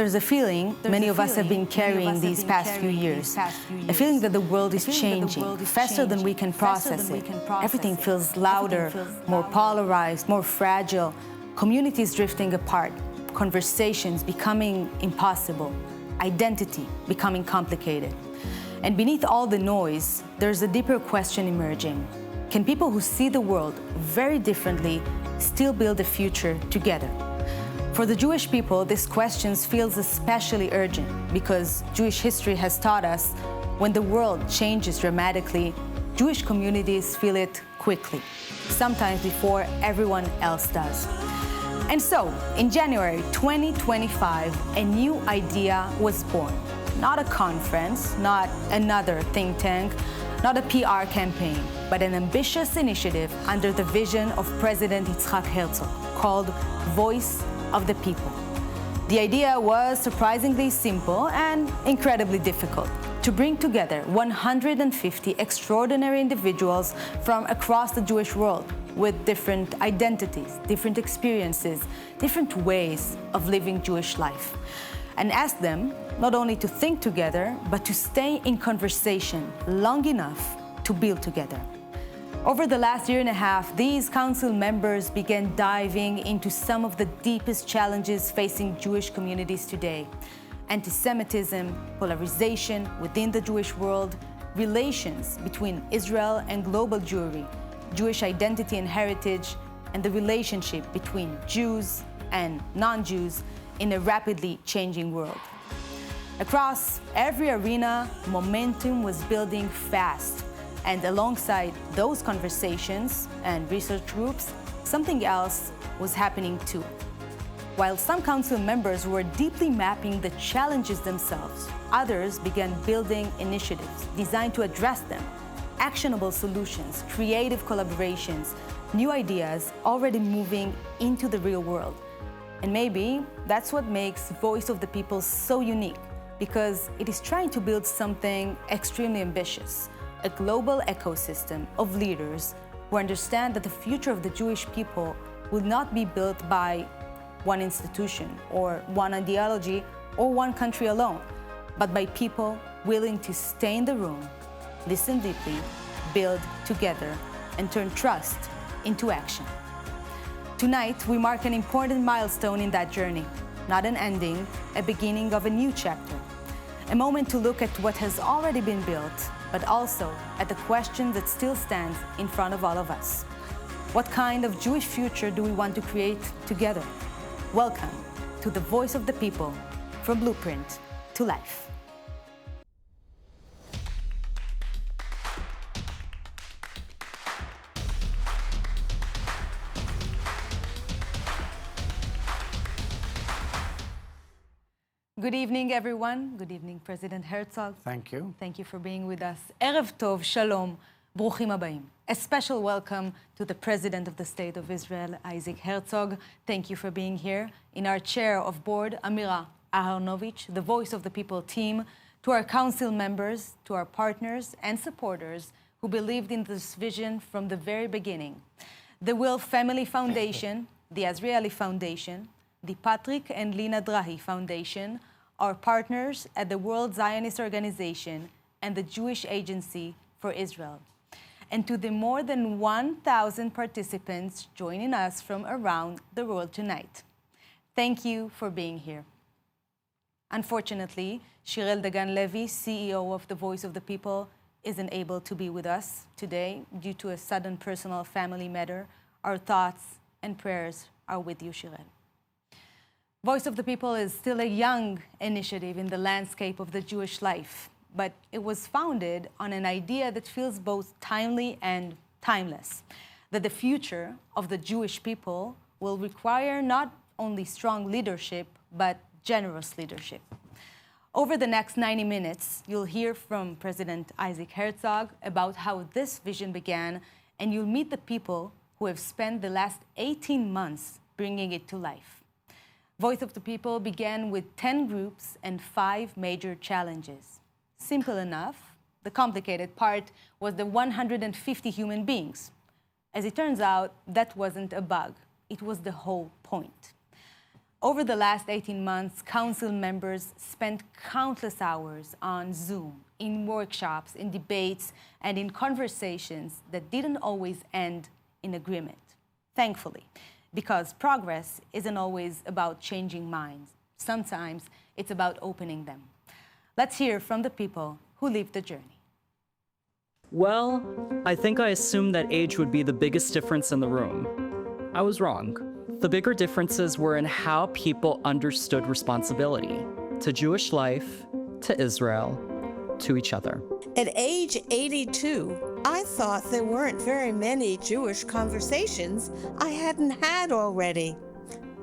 There's a feeling many of us have been carrying these past few years. A feeling that the world is changing faster than we can process it. Everything feels louder, more polarized, more fragile. Communities drifting apart, conversations becoming impossible, identity becoming complicated. And beneath all the noise, there's a deeper question emerging. Can people who see the world very differently still build a future together? For the Jewish people, this question feels especially urgent because Jewish history has taught us when the world changes dramatically, Jewish communities feel it quickly, sometimes before everyone else does. And so, in January 2025, a new idea was born. Not a conference, not another think tank, not a PR campaign, but an ambitious initiative under the vision of President H.E Herzog called Voice of the People. The idea was surprisingly simple and incredibly difficult: to bring together 150 extraordinary individuals from across the Jewish world with different identities, different experiences, different ways of living Jewish life, and ask them not only to think together, but to stay in conversation long enough to build together. Over the last year and a half, these council members began diving into some of the deepest challenges facing Jewish communities today: anti-Semitism, polarization within the Jewish world, relations between Israel and global Jewry, Jewish identity and heritage, and the relationship between Jews and non-Jews in a rapidly changing world. Across every arena, momentum was building fast. And alongside those conversations and research groups, something else was happening too. While some council members were deeply mapping the challenges themselves, others began building initiatives designed to address them. Actionable solutions, creative collaborations, new ideas already moving into the real world. And maybe that's what makes Voice of the People so unique, because it is trying to build something extremely ambitious: a global ecosystem of leaders who understand that the future of the Jewish people will not be built by one institution or one ideology or one country alone, but by people willing to stay in the room, listen deeply, build together, and turn trust into action. Tonight, we mark an important milestone in that journey, not an ending, a beginning of a new chapter. A moment to look at what has already been built, but also at the question that still stands in front of all of us. What kind of Jewish future do we want to create together? Welcome to the Voice of the People, from blueprint to life. Good evening, everyone. Good evening, President Herzog. Thank you. Thank you for being with us. Erev Tov, Shalom, Bruchim Habayim. A special welcome to the President of the State of Israel, Isaac Herzog. Thank you for being here. In our chair of board, Amira Aharonovich, the Voice of the People team, to our council members, to our partners and supporters who believed in this vision from the very beginning. The Will Family Foundation, the Azrieli Foundation, the Patrick and Lina Drahi Foundation, our partners at the World Zionist Organization and the Jewish Agency for Israel, and to the more than 1,000 participants joining us from around the world tonight. Thank you for being here. Unfortunately, Shirel Dagan-Levy, CEO of the Voice of the People, isn't able to be with us today due to a sudden personal family matter. Our thoughts and prayers are with you, Shirel. Voice of the People is still a young initiative in the landscape of the Jewish life, but it was founded on an idea that feels both timely and timeless: that the future of the Jewish people will require not only strong leadership, but generous leadership. Over the next 90 minutes, you'll hear from President Isaac Herzog about how this vision began, and you'll meet the people who have spent the last 18 months bringing it to life. Voice of the People began with 10 groups and 5 major challenges. Simple enough. The complicated part was the 150 human beings. As it turns out, that wasn't a bug. It was the whole point. Over the last 18 months, council members spent countless hours on Zoom, in workshops, in debates, and in conversations that didn't always end in agreement. Thankfully, because progress isn't always about changing minds. Sometimes it's about opening them. Let's hear from the people who lived the journey. Well, I think I assumed that age would be the biggest difference in the room. I was wrong. The bigger differences were in how people understood responsibility to Jewish life, to Israel, to each other. At age 82, I thought there weren't very many Jewish conversations I hadn't had already.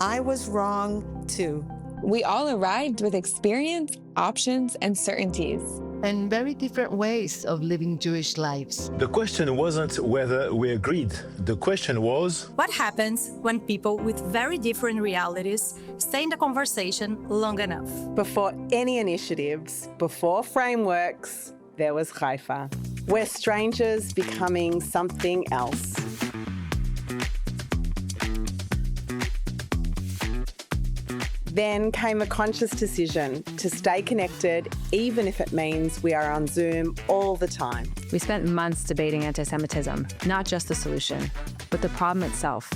I was wrong, too. We all arrived with experience, options, and certainties. And very different ways of living Jewish lives. The question wasn't whether we agreed. The question was, what happens when people with very different realities stay in the conversation long enough? Before any initiatives, before frameworks, there was Haifa. We're strangers becoming something else. Then came a conscious decision to stay connected, even if it means we are on Zoom all the time. We spent months debating anti-Semitism, not just the solution, but the problem itself.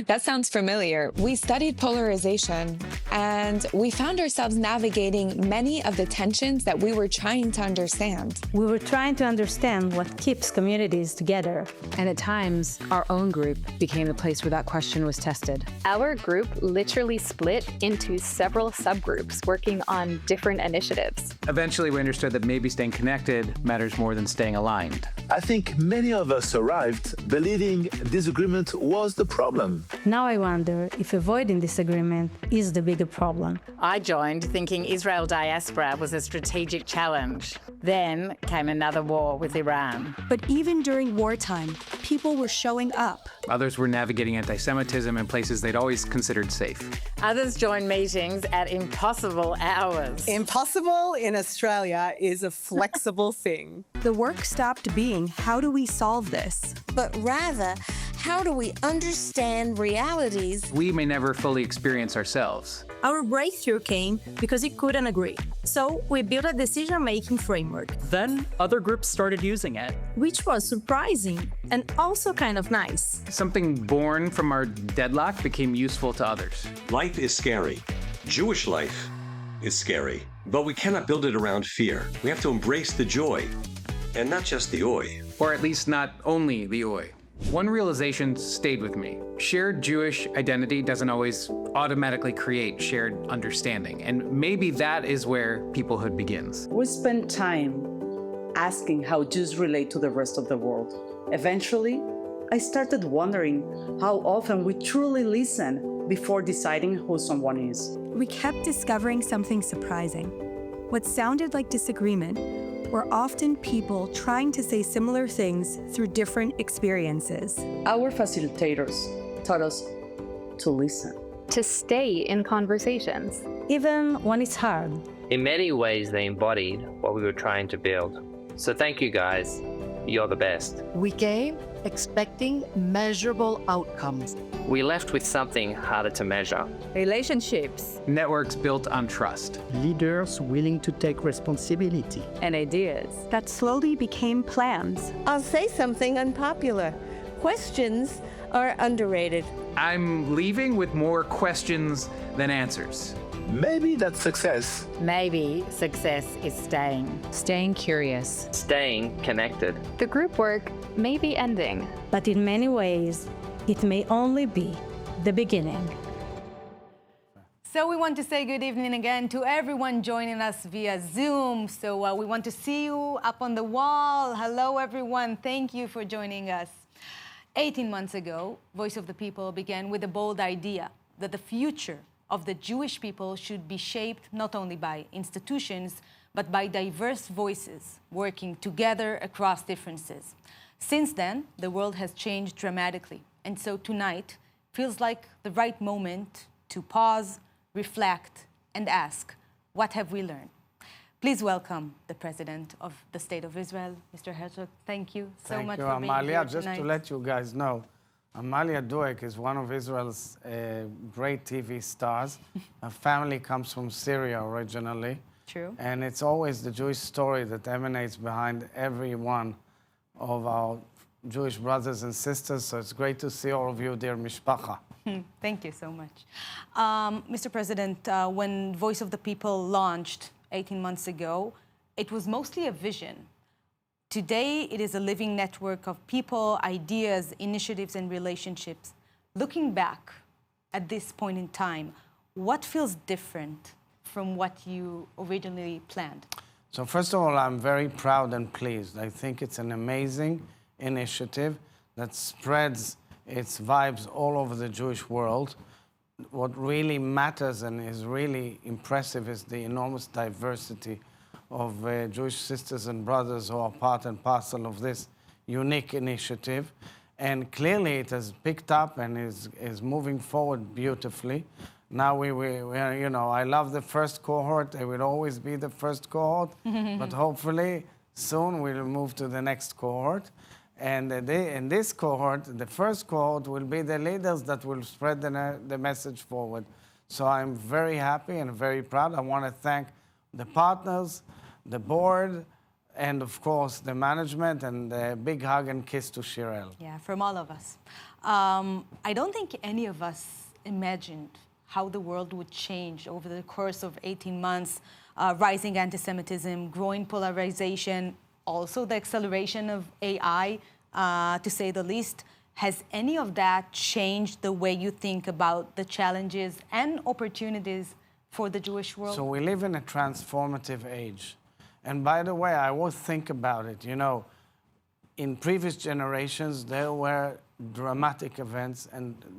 That sounds familiar. We studied polarization, and we found ourselves navigating many of the tensions that we were trying to understand. We were trying to understand what keeps communities together. And at times, our own group became the place where that question was tested. Our group literally split into several subgroups working on different initiatives. Eventually, we understood that maybe staying connected matters more than staying aligned. I think many of us arrived believing disagreement was the problem. Now I wonder if avoiding disagreement is the bigger problem. I joined thinking Israel diaspora was a strategic challenge. Then came another war with Iran. But even during wartime, people were showing up. Others were navigating anti-Semitism in places they'd always considered safe. Others joined meetings at impossible hours. Impossible in Australia is a flexible thing. The work stopped being, how do we solve this? But rather, how do we understand realities we may never fully experience ourselves? Our breakthrough came because it couldn't agree. So we built a decision-making framework. Then other groups started using it, which was surprising and also kind of nice. Something born from our deadlock became useful to others. Life is scary. Jewish life is scary. But we cannot build it around fear. We have to embrace the joy, and not just the oi. Or at least not only the oi. One realization stayed with me. Shared Jewish identity doesn't always automatically create shared understanding, and maybe that is where peoplehood begins. We spent time asking how Jews relate to the rest of the world. Eventually, I started wondering how often we truly listen before deciding who someone is. We kept discovering something surprising. What sounded like disagreement were often people trying to say similar things through different experiences. Our facilitators taught us to listen. To stay in conversations. Even when it's hard. In many ways, they embodied what we were trying to build. So thank you guys. You're the best. We came expecting measurable outcomes. We left with something harder to measure. Relationships. Networks built on trust. Leaders willing to take responsibility. And ideas. That slowly became plans. I'll say something unpopular. Questions are underrated. I'm leaving with more questions than answers. Maybe that's success. Maybe success is staying. Staying curious. Staying connected. The group work may be ending. But in many ways, it may only be the beginning. So we want to say good evening again to everyone joining us via Zoom. So we want to see you up on the wall. Hello, everyone. Thank you for joining us. 18 months ago, Voice of the People began with a bold idea that the future of the Jewish people should be shaped not only by institutions, but by diverse voices working together across differences. Since then, the world has changed dramatically. And so tonight feels like the right moment to pause, reflect, and ask, what have we learned? Please welcome the President of the State of Israel, Mr. Herzog. Thank you so much for being here tonight. Just to let you guys know, Amalia Duek is one of Israel's great TV stars. Her family comes from Syria originally. True. And it's always the Jewish story that emanates behind every one of our Jewish brothers and sisters. So it's great to see all of you, dear Mishpacha. Thank you so much. Mr. President, when Voice of the People launched 18 months ago, it was mostly a vision. Today, it is a living network of people, ideas, initiatives, and relationships. Looking back at this point in time, what feels different from what you originally planned? So first of all, I'm very proud and pleased. I think it's an amazing initiative that spreads its vibes all over the Jewish world. What really matters and is really impressive is the enormous diversity of Jewish sisters and brothers who are part and parcel of this unique initiative. And clearly it has picked up and is moving forward beautifully. Now we are, you know, I love the first cohort. It will always be the first cohort, but hopefully soon we'll move to the next cohort. And in this cohort, the first cohort will be the leaders that will spread the message forward. So I'm very happy and very proud. I want to thank the partners, the board, and of course the management, and a big hug and kiss to Shirel. Yeah, from all of us. I don't think any of us imagined how the world would change over the course of 18 months. Rising anti-Semitism, growing polarization, also the acceleration of AI, to say the least. Has any of that changed the way you think about the challenges and opportunities for the Jewish world? So we live in a transformative age. And by the way, I always think about it, you know, in previous generations, there were dramatic events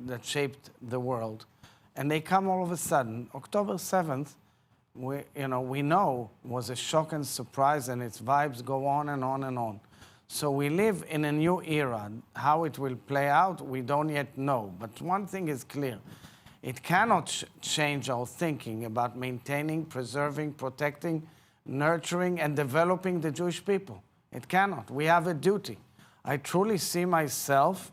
that shaped the world. And they come all of a sudden. October 7th, we know was a shock and surprise, and its vibes go on and on and on. So we live in a new era. How it will play out, we don't yet know. But one thing is clear. It cannot change our thinking about maintaining, preserving, protecting, nurturing, and developing the Jewish people. It cannot. We have a duty. I truly see myself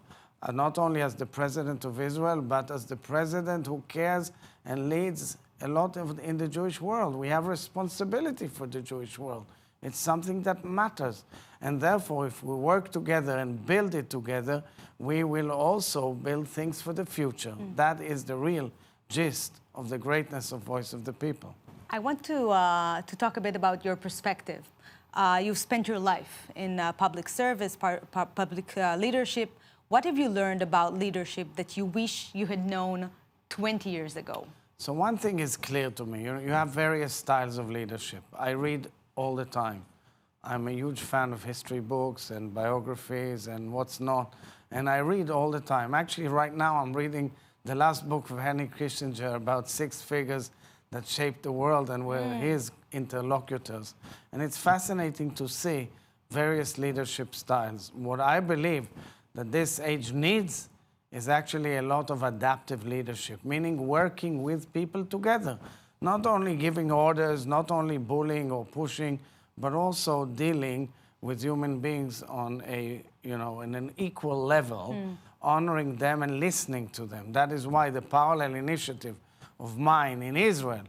not only as the president of Israel, but as the president who cares and leads a lot in the Jewish world. We have responsibility for the Jewish world. It's something that matters. And therefore, if we work together and build it together, we will also build things for the future. That is the real gist of the greatness of Voice of the People. I want to talk a bit about your perspective. You've spent your life in public service, public leadership. What have you learned about leadership that you wish you had known 20 years ago? So one thing is clear to me. You have various styles of leadership. I read all the time. I'm a huge fan of history books and biographies and what's not. And I read all the time. Actually, right now, I'm reading the last book of Henry Kissinger about 6 figures that shaped the world and were his interlocutors. And it's fascinating to see various leadership styles. What I believe that this age needs is actually a lot of adaptive leadership, meaning working with people together, not only giving orders, not only bullying or pushing, but also dealing with human beings on a, in an equal level, honoring them and listening to them. That is why the parallel initiative of mine in Israel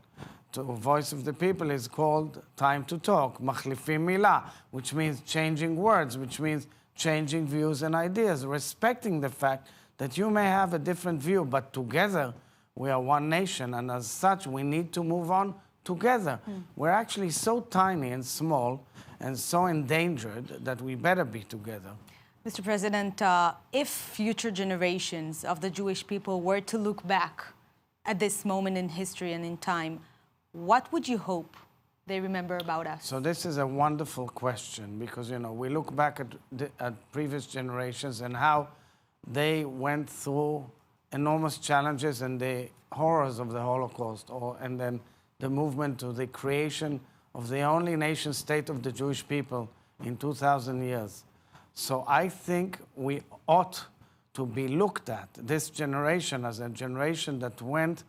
to Voice of the People is called Time to Talk, Machlifim Milah, which means changing words, which means changing views and ideas, respecting the fact that you may have a different view, but together we are one nation, and as such we need to move on together. We're actually so tiny and small and so endangered that we better be together. Mr. President, if future generations of the Jewish people were to look back at this moment in history and in time, what would you hope they remember about us? So this is a wonderful question because, we look back at previous generations and how they went through enormous challenges and the horrors of the Holocaust, and then the movement to the creation of the only nation state of the Jewish people in 2,000 years. So I think we ought to be looked at, this generation, as a generation that went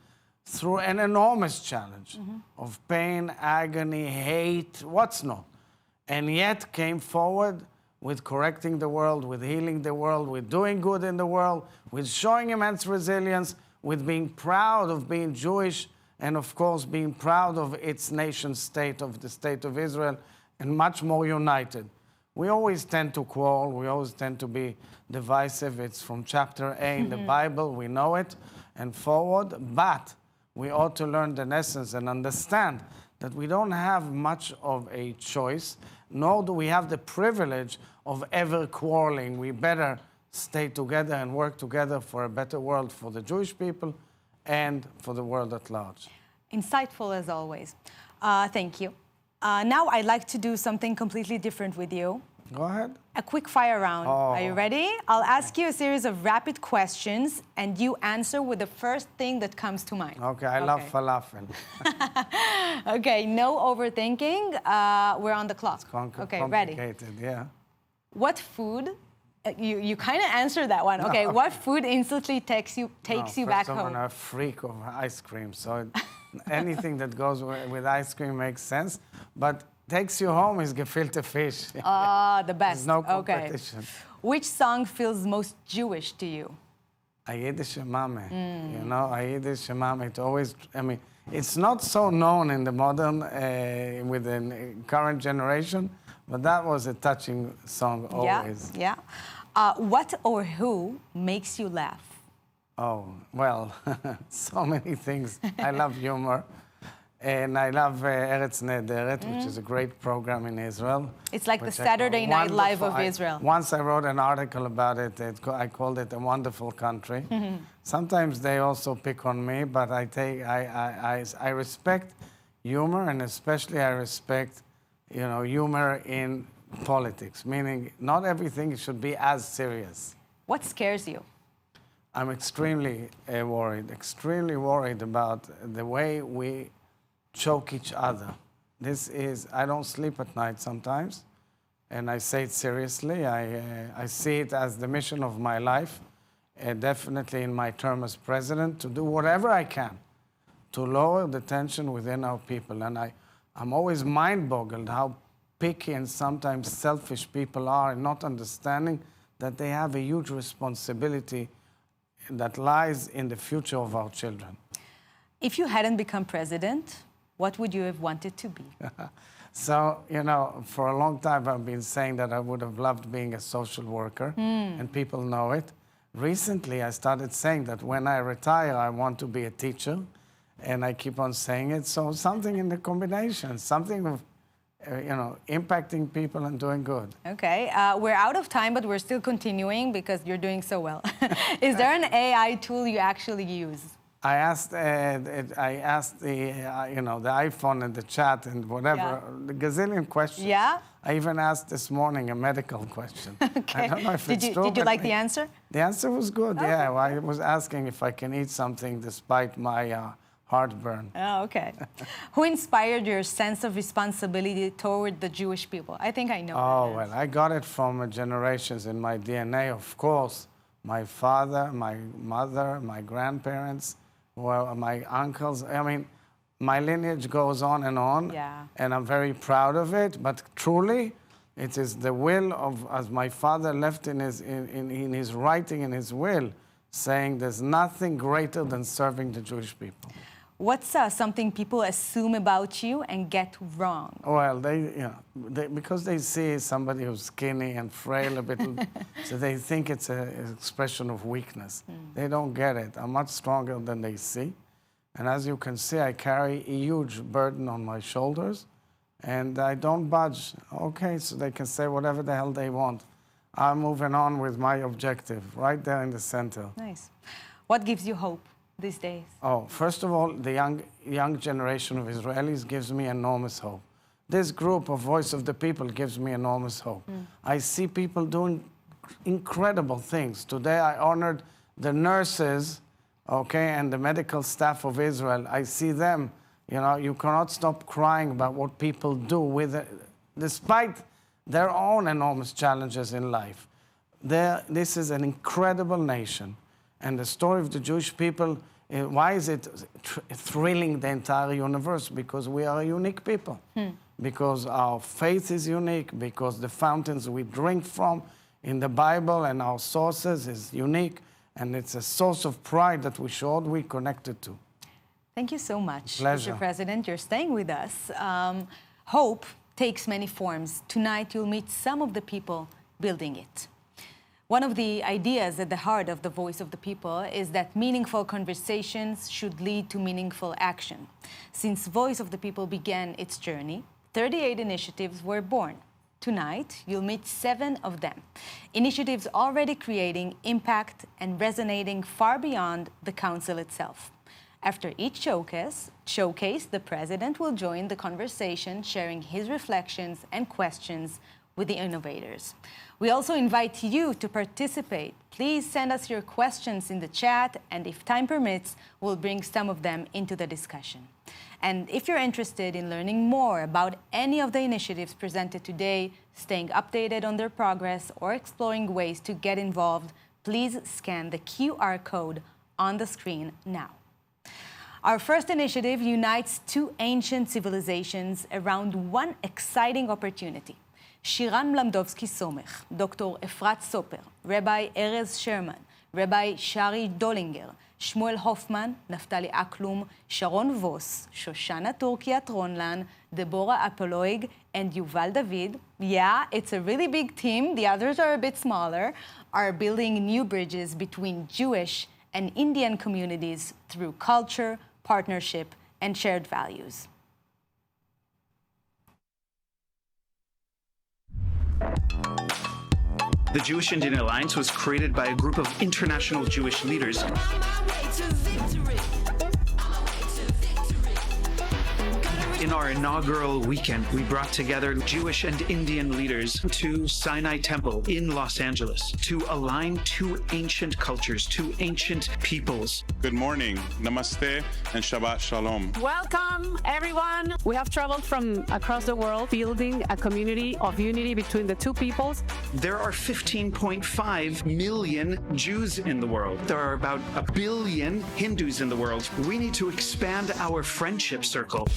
through an enormous challenge of pain, agony, hate, what's not, and yet came forward with correcting the world, with healing the world, with doing good in the world, with showing immense resilience, with being proud of being Jewish, and of course being proud of its nation state, of the state of Israel, and much more united. We always tend to quarrel, we always tend to be divisive. It's from chapter A in the Bible, we know it, and forward, but we ought to learn the essence and understand that we don't have much of a choice, nor do we have the privilege of ever quarreling. We better stay together and work together for a better world for the Jewish people and for the world at large. Insightful as always. Thank you. Now I'd like to do something completely different with you. Go ahead. A quick fire round. Oh. Are you ready? I'll ask you a series of rapid questions and you answer with the first thing that comes to mind. Okay, I love falafel. Okay, no overthinking. We're on the clock. Okay, ready. Complicated, yeah. What food? You kind of answered that one. Okay, what food instantly takes you back home? I'm a freak of ice cream, so anything that goes with ice cream makes sense. But takes you home is gefilte fish. The best. There's no competition. Okay. Which song feels most Jewish to you? H.E Shemame. You know, H.E Shemame. It always, I mean, it's not so known in the modern, with the current generation, but that was a touching song always. Yeah. What or who makes you laugh? Oh, well, so many things. I love humor. And I love Eretz Nehederet, which is a great program in Israel. It's like the Saturday Night Live of Israel. Once I wrote an article about it. I called it a wonderful country. Sometimes they also pick on me, but I respect humor, and especially I respect, you know, humor in politics, meaning not everything should be as serious. What scares you? I'm extremely worried about the way we choke each other. I don't sleep at night sometimes, and I say it seriously. I see it as the mission of my life, definitely in my term as president, to do whatever I can to lower the tension within our people. And I'm always mind-boggled how picky and sometimes selfish people are in not understanding that they have a huge responsibility that lies in the future of our children. If you hadn't become president, what would you have wanted to be? So, you know, for a long time I've been saying that I would have loved being a social worker, and people know it. Recently I started saying that when I retire I want to be a teacher, and I keep on saying it. So something in the combination, something of, you know, impacting people and doing good. Okay, we're out of time, but we're still continuing because you're doing so well. Is there an AI tool you actually use? I asked the you know, the iPhone and the chat and whatever, the gazillion questions. Yeah. I even asked this morning a medical question. Okay. I don't know if it's true. Did you like the answer? The answer was good. Okay. Yeah. Well, I was asking if I can eat something despite my heartburn. Oh, okay. Who inspired your sense of responsibility toward the Jewish people? I think I know. Oh, well, I got it from generations in my DNA, of course. My father, my mother, my grandparents, well, my uncles. I mean, my lineage goes on, and I'm very proud of it. But truly, it is the will of, as my father left in his writing, in his will, saying there's nothing greater than serving the Jewish people. What's something people assume about you and get wrong? Well, because they see somebody who's skinny and frail a bit, so they think it's an expression of weakness. They don't get it. I'm much stronger than they see. And as you can see, I carry a huge burden on my shoulders, and I don't budge. Okay, so they can say whatever the hell they want. I'm moving on with my objective, right there in the center. Nice. What gives you hope these days? Oh, first of all, the young generation of Israelis gives me enormous hope. This group of Voice of the People gives me enormous hope. I see people doing incredible things. Today I honored the nurses, okay, and the medical staff of Israel. I see them, you know, you cannot stop crying about what people do with it, despite their own enormous challenges in life. This is an incredible nation. And the story of the Jewish people, why is it thrilling the entire universe? Because we are a unique people. because our faith is unique, because the fountains we drink from in the Bible and our sources is unique, and it's a source of pride that we should all be connected to. Thank you so much, Pleasure. Mr. President. You're staying with us. Hope takes many forms. Tonight, you'll meet some of the people building it. One of the ideas at the heart of the Voice of the People is that meaningful conversations should lead to meaningful action. Since Voice of the People began its journey, 38 initiatives were born. Tonight, you'll meet 7 of them. Initiatives already creating impact and resonating far beyond the Council itself. After each showcase, the President will join the conversation, sharing his reflections and questions with the innovators. We also invite you to participate. Please send us your questions in the chat, and if time permits, we'll bring some of them into the discussion. And if you're interested in learning more about any of the initiatives presented today, staying updated on their progress, or exploring ways to get involved, please scan the QR code on the screen now. Our first initiative unites 2 ancient civilizations around one exciting opportunity. Shiran Mlamdovsky-Somech, Dr. Efrat Soper, Rabbi Erez Sherman, Rabbi Shari Dollinger, Shmuel Hoffman, Naftali Aklum, Sharon Voss, Shoshana Turkiat Ronlan, Deborah Apoloig, and Yuval David. Yeah, it's a really big team. The others are a bit smaller, are building new bridges between Jewish and Indian communities through culture, partnership, and shared values. The Jewish-Indian Alliance was created by a group of international Jewish leaders. In our inaugural weekend, we brought together Jewish and Indian leaders to Sinai Temple in Los Angeles to align 2 ancient cultures, 2 ancient peoples. Good morning, namaste, and Shabbat Shalom. Welcome, everyone. We have traveled from across the world, building a community of unity between the 2 peoples. There are 15.5 million Jews in the world. There are about 1 billion Hindus in the world. We need to expand our friendship circle.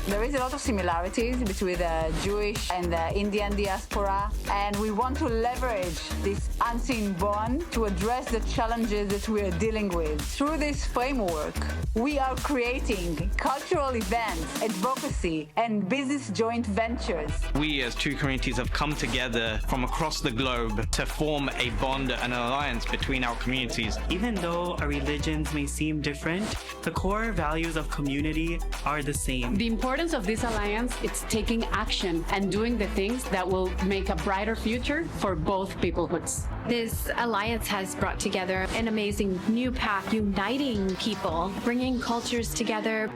There is a lot of similarities between the Jewish and the Indian diaspora, and we want to leverage this unseen bond to address the challenges that we are dealing with. Through this framework, we are creating cultural events, advocacy, and business joint ventures. We as 2 communities have come together from across the globe to form a bond and an alliance between our communities. Even though our religions may seem different, the core values of community are the same. The importance of this alliance is taking action and doing the things that will make a brighter future for both peoplehoods. This alliance has brought together an amazing new path, uniting people, bringing cultures together.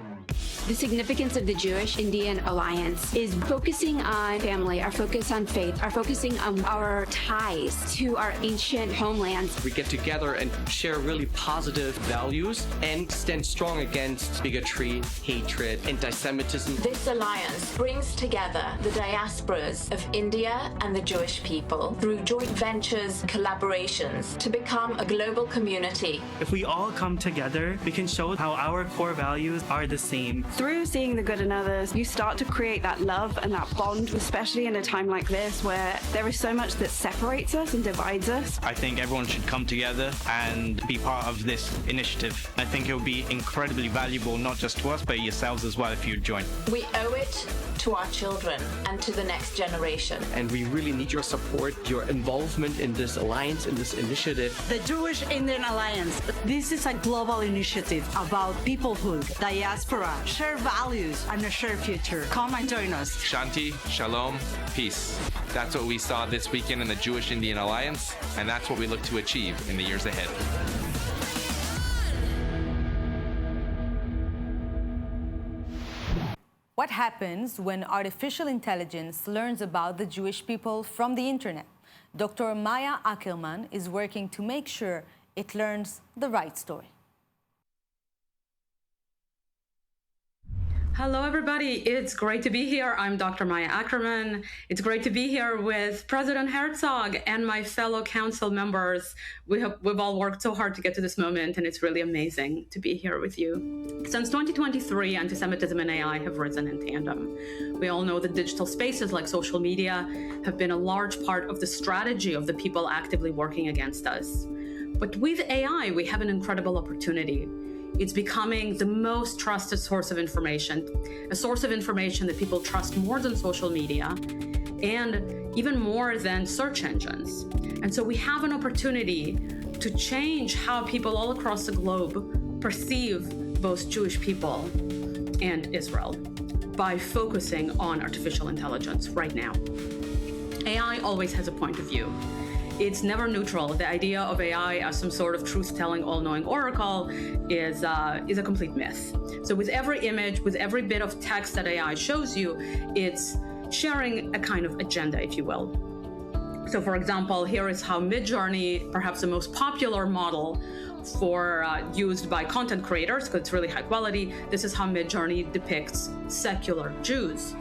The significance of the Jewish-Indian Alliance is focusing on family, our focus on faith, our focusing on our ties to our ancient homelands. We get together and share really positive values and stand strong against bigotry, hatred, anti-Semitism. This alliance brings together the diasporas of India and the Jewish people through joint ventures, collaborations to become a global community. If we all come together, we can show how our core values are the same. Through seeing the good in others, you start to create that love and that bond, especially in a time like this where there is so much that separates us and divides us. I think everyone should come together and be part of this initiative. I think it will be incredibly valuable, not just to us, but yourselves as well if you join. We owe it to our children and to the next generation. And we really need your support, your involvement in this alliance, in this initiative. The Jewish-Indian Alliance, this is a global initiative about peoplehood, diaspora, shared values, and a shared future. Come and join us. Shanti, Shalom, peace. That's what we saw this weekend in the Jewish-Indian Alliance, and that's what we look to achieve in the years ahead. What happens when artificial intelligence learns about the Jewish people from the internet? Dr. Maya Ackerman is working to make sure it learns the right story. Hello, everybody. It's great to be here. I'm Dr. Maya Ackerman. It's great to be here with President Herzog and my fellow council members. We've all worked so hard to get to this moment, and it's really amazing to be here with you. Since 2023, anti-Semitism and AI have risen in tandem. We all know that digital spaces like social media have been a large part of the strategy of the people actively working against us. But with AI, we have an incredible opportunity. It's becoming the most trusted source of information, a source of information that people trust more than social media and even more than search engines. And so we have an opportunity to change how people all across the globe perceive both Jewish people and Israel by focusing on artificial intelligence right now. AI always has a point of view. It's never neutral. The idea of AI as some sort of truth-telling, all-knowing oracle is a complete myth. So with every image, with every bit of text that AI shows you, it's sharing a kind of agenda, if you will. So for example, here is how Midjourney, perhaps the most popular model for used by content creators, because it's really high quality, this is how Midjourney depicts secular Jews.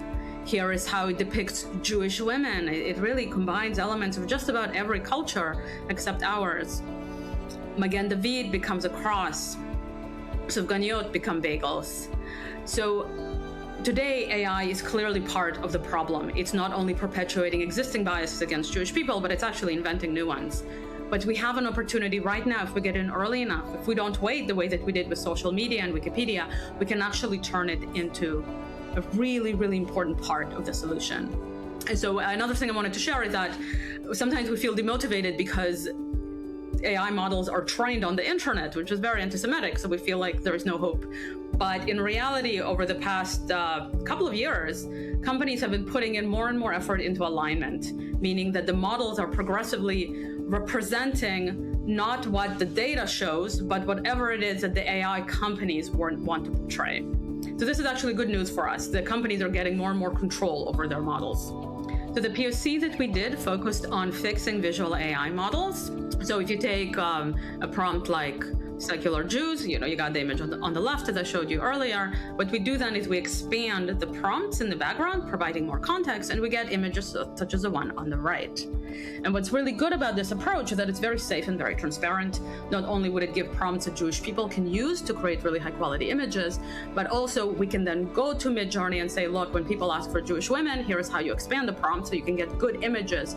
Here is how it depicts Jewish women. It really combines elements of just about every culture except ours. Magen David becomes a cross. Sufganiyot become bagels. So today, AI is clearly part of the problem. It's not only perpetuating existing biases against Jewish people, but it's actually inventing new ones. But we have an opportunity right now, if we get in early enough, if we don't wait the way that we did with social media and Wikipedia, we can actually turn it into a really, really important part of the solution. And so another thing I wanted to share is that sometimes we feel demotivated because AI models are trained on the internet, which is very anti-Semitic, so we feel like there is no hope. But in reality, over the past couple of years, companies have been putting in more and more effort into alignment, meaning that the models are progressively representing not what the data shows, but whatever it is that the AI companies want to portray. So this is actually good news for us. The companies are getting more and more control over their models. So the POC that we did focused on fixing visual AI models. So if you take a prompt like secular Jews, you got the image on the left, as I showed you earlier. What we do then is we expand the prompts in the background, providing more context, and we get images such as the one on the right. And what's really good about this approach is that it's very safe and very transparent. Not only would it give prompts that Jewish people can use to create really high quality images, but also we can then go to Midjourney and say, look, when people ask for Jewish women, here is how you expand the prompt so you can get good images.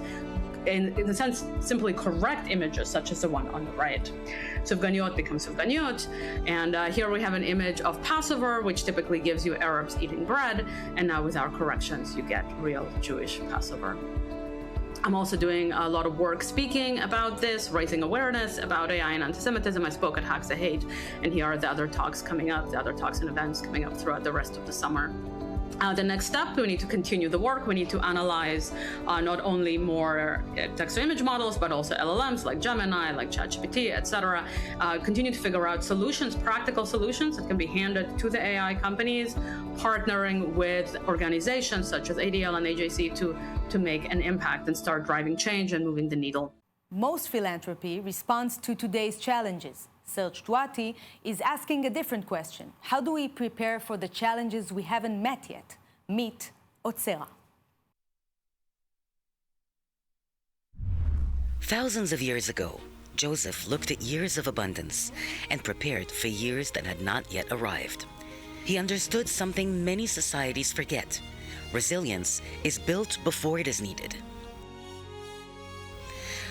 In a sense, simply correct images, such as the one on the right. Sufganiyot becomes Sufganiyot, and here we have an image of Passover, which typically gives you Arabs eating bread, and now with our corrections, you get real Jewish Passover. I'm also doing a lot of work speaking about this, raising awareness about AI and anti-Semitism. I spoke at H.E Hate, and here are the other talks coming up, the other talks and events coming up throughout the rest of the summer. The next step, we need to continue the work. We need to analyze not only more text-to-image models, but also LLMs like Gemini, like ChatGPT, etc. Continue to figure out solutions, practical solutions that can be handed to the AI companies, partnering with organizations such as ADL and AJC to make an impact and start driving change and moving the needle. Most philanthropy responds to today's challenges. Serge Douati is asking a different question. How do we prepare for the challenges we haven't met yet? Meet Otzera. Thousands of years ago, Joseph looked at years of abundance and prepared for years that had not yet arrived. He understood something many societies forget. Resilience is built before it is needed.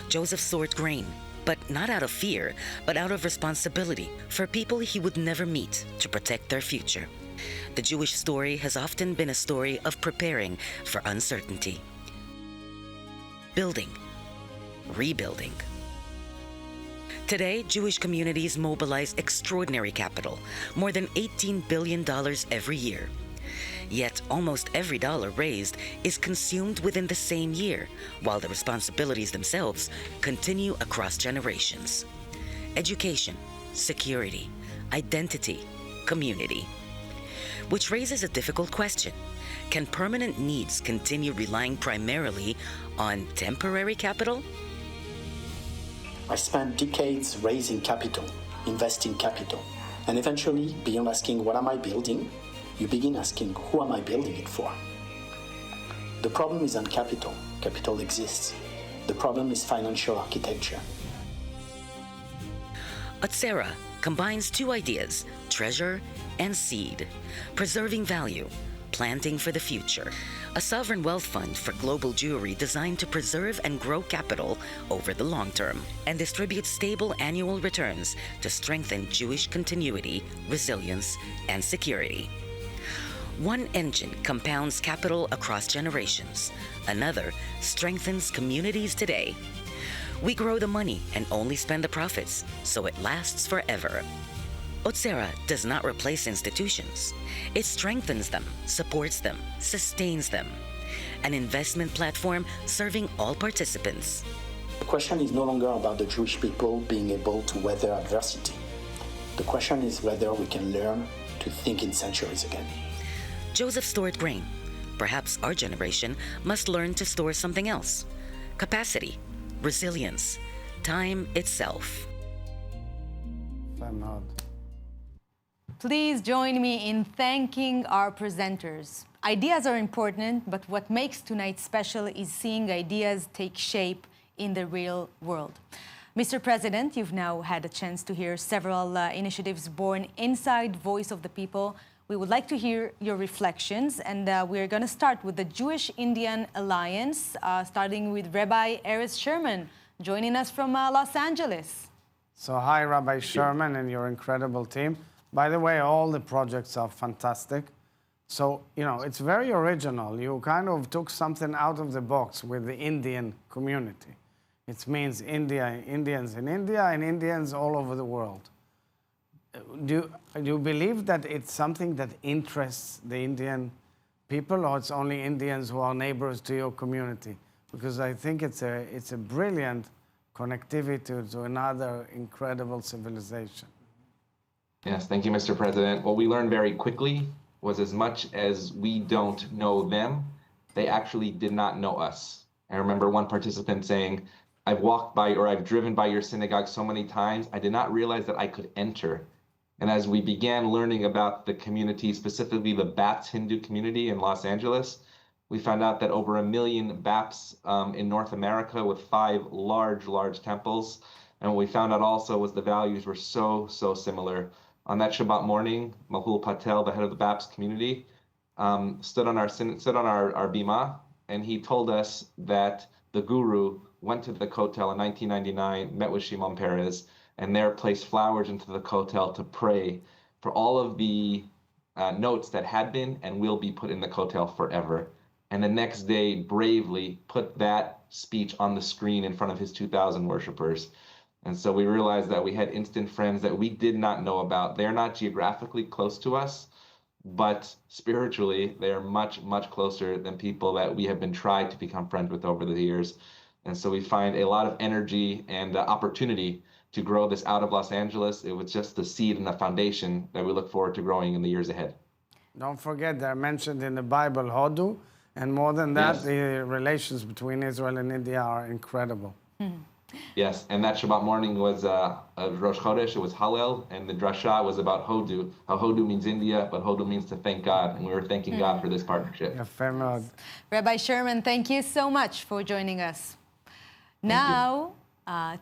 Joseph stored grain, but not out of fear, but out of responsibility for people he would never meet to protect their future. The Jewish story has often been a story of preparing for uncertainty. Building, rebuilding. Today, Jewish communities mobilize extraordinary capital, more than $18 billion every year. Yet almost every dollar raised is consumed within the same year, while the responsibilities themselves continue across generations. Education, security, identity, community. Which raises a difficult question. Can permanent needs continue relying primarily on temporary capital? I spent decades raising capital, investing capital, and eventually beyond asking what am I building, you begin asking, who am I building it for? The problem isn't capital. Capital exists. The problem is financial architecture. Otsera combines two ideas, treasure and seed, preserving value, planting for the future. A sovereign wealth fund for global Jewry designed to preserve and grow capital over the long term and distribute stable annual returns to strengthen Jewish continuity, resilience, and security. One engine compounds capital across generations. Another strengthens communities today. We grow the money and only spend the profits, so it lasts forever. Otsera does not replace institutions. It strengthens them, supports them, sustains them. An investment platform serving all participants. The question is no longer about the Jewish people being able to weather adversity. The question is whether we can learn to think in centuries again. Joseph stored grain. Perhaps our generation must learn to store something else. Capacity, resilience, time itself. Please join me in thanking our presenters. Ideas are important, but what makes tonight special is seeing ideas take shape in the real world. Mr. President, you've now had a chance to hear several initiatives born inside Voice of the People. We would like to hear your reflections, and we're going to start with the Jewish-Indian Alliance, starting with Rabbi Erez Sherman, joining us from Los Angeles. So hi, Rabbi Sherman and your incredible team. By the way, all the projects are fantastic. So, you know, it's very original. You kind of took something out of the box with the Indian community. It means Indians in India and Indians all over the world. Do you believe that it's something that interests the Indian people, or it's only Indians who are neighbors to your community? Because I think it's a brilliant connectivity to another incredible civilization. Yes, thank you, Mr. President. What we learned very quickly was as much as we don't know them, they actually did not know us. I remember one participant saying, I've walked by or I've driven by your synagogue so many times, I did not realize that I could enter. And as we began learning about the community, specifically the Baptist Hindu community in Los Angeles, we found out that over 1 million Baptists in North America with 5 large temples. And what we found out also was the values were so similar. On that Shabbat morning, Mahul Patel, the head of the Baptist community, stood on our bima, and he told us that the guru went to the Kotel in 1999, met with Shimon Peres, and there placed flowers into the Kotel to pray for all of the notes that had been and will be put in the Kotel forever. And the next day, bravely put that speech on the screen in front of his 2,000 worshipers. And so we realized that we had instant friends that we did not know about. They're not geographically close to us, but spiritually, they are much closer than people that we have been tried to become friends with over the years. And so we find a lot of energy and opportunity to grow this out of Los Angeles. It was just the seed and the foundation that we look forward to growing in the years ahead. Don't forget, they're mentioned in the Bible, Hodu, and more than that, yes. The relations between Israel and India are incredible. Yes, and that Shabbat morning was Rosh Chodesh, it was Hallel, and the drasha was about Hodu. How Hodu means India, but Hodu means to thank God, and we were thanking God for this partnership. Rabbi Sherman, thank you so much for joining us. Now,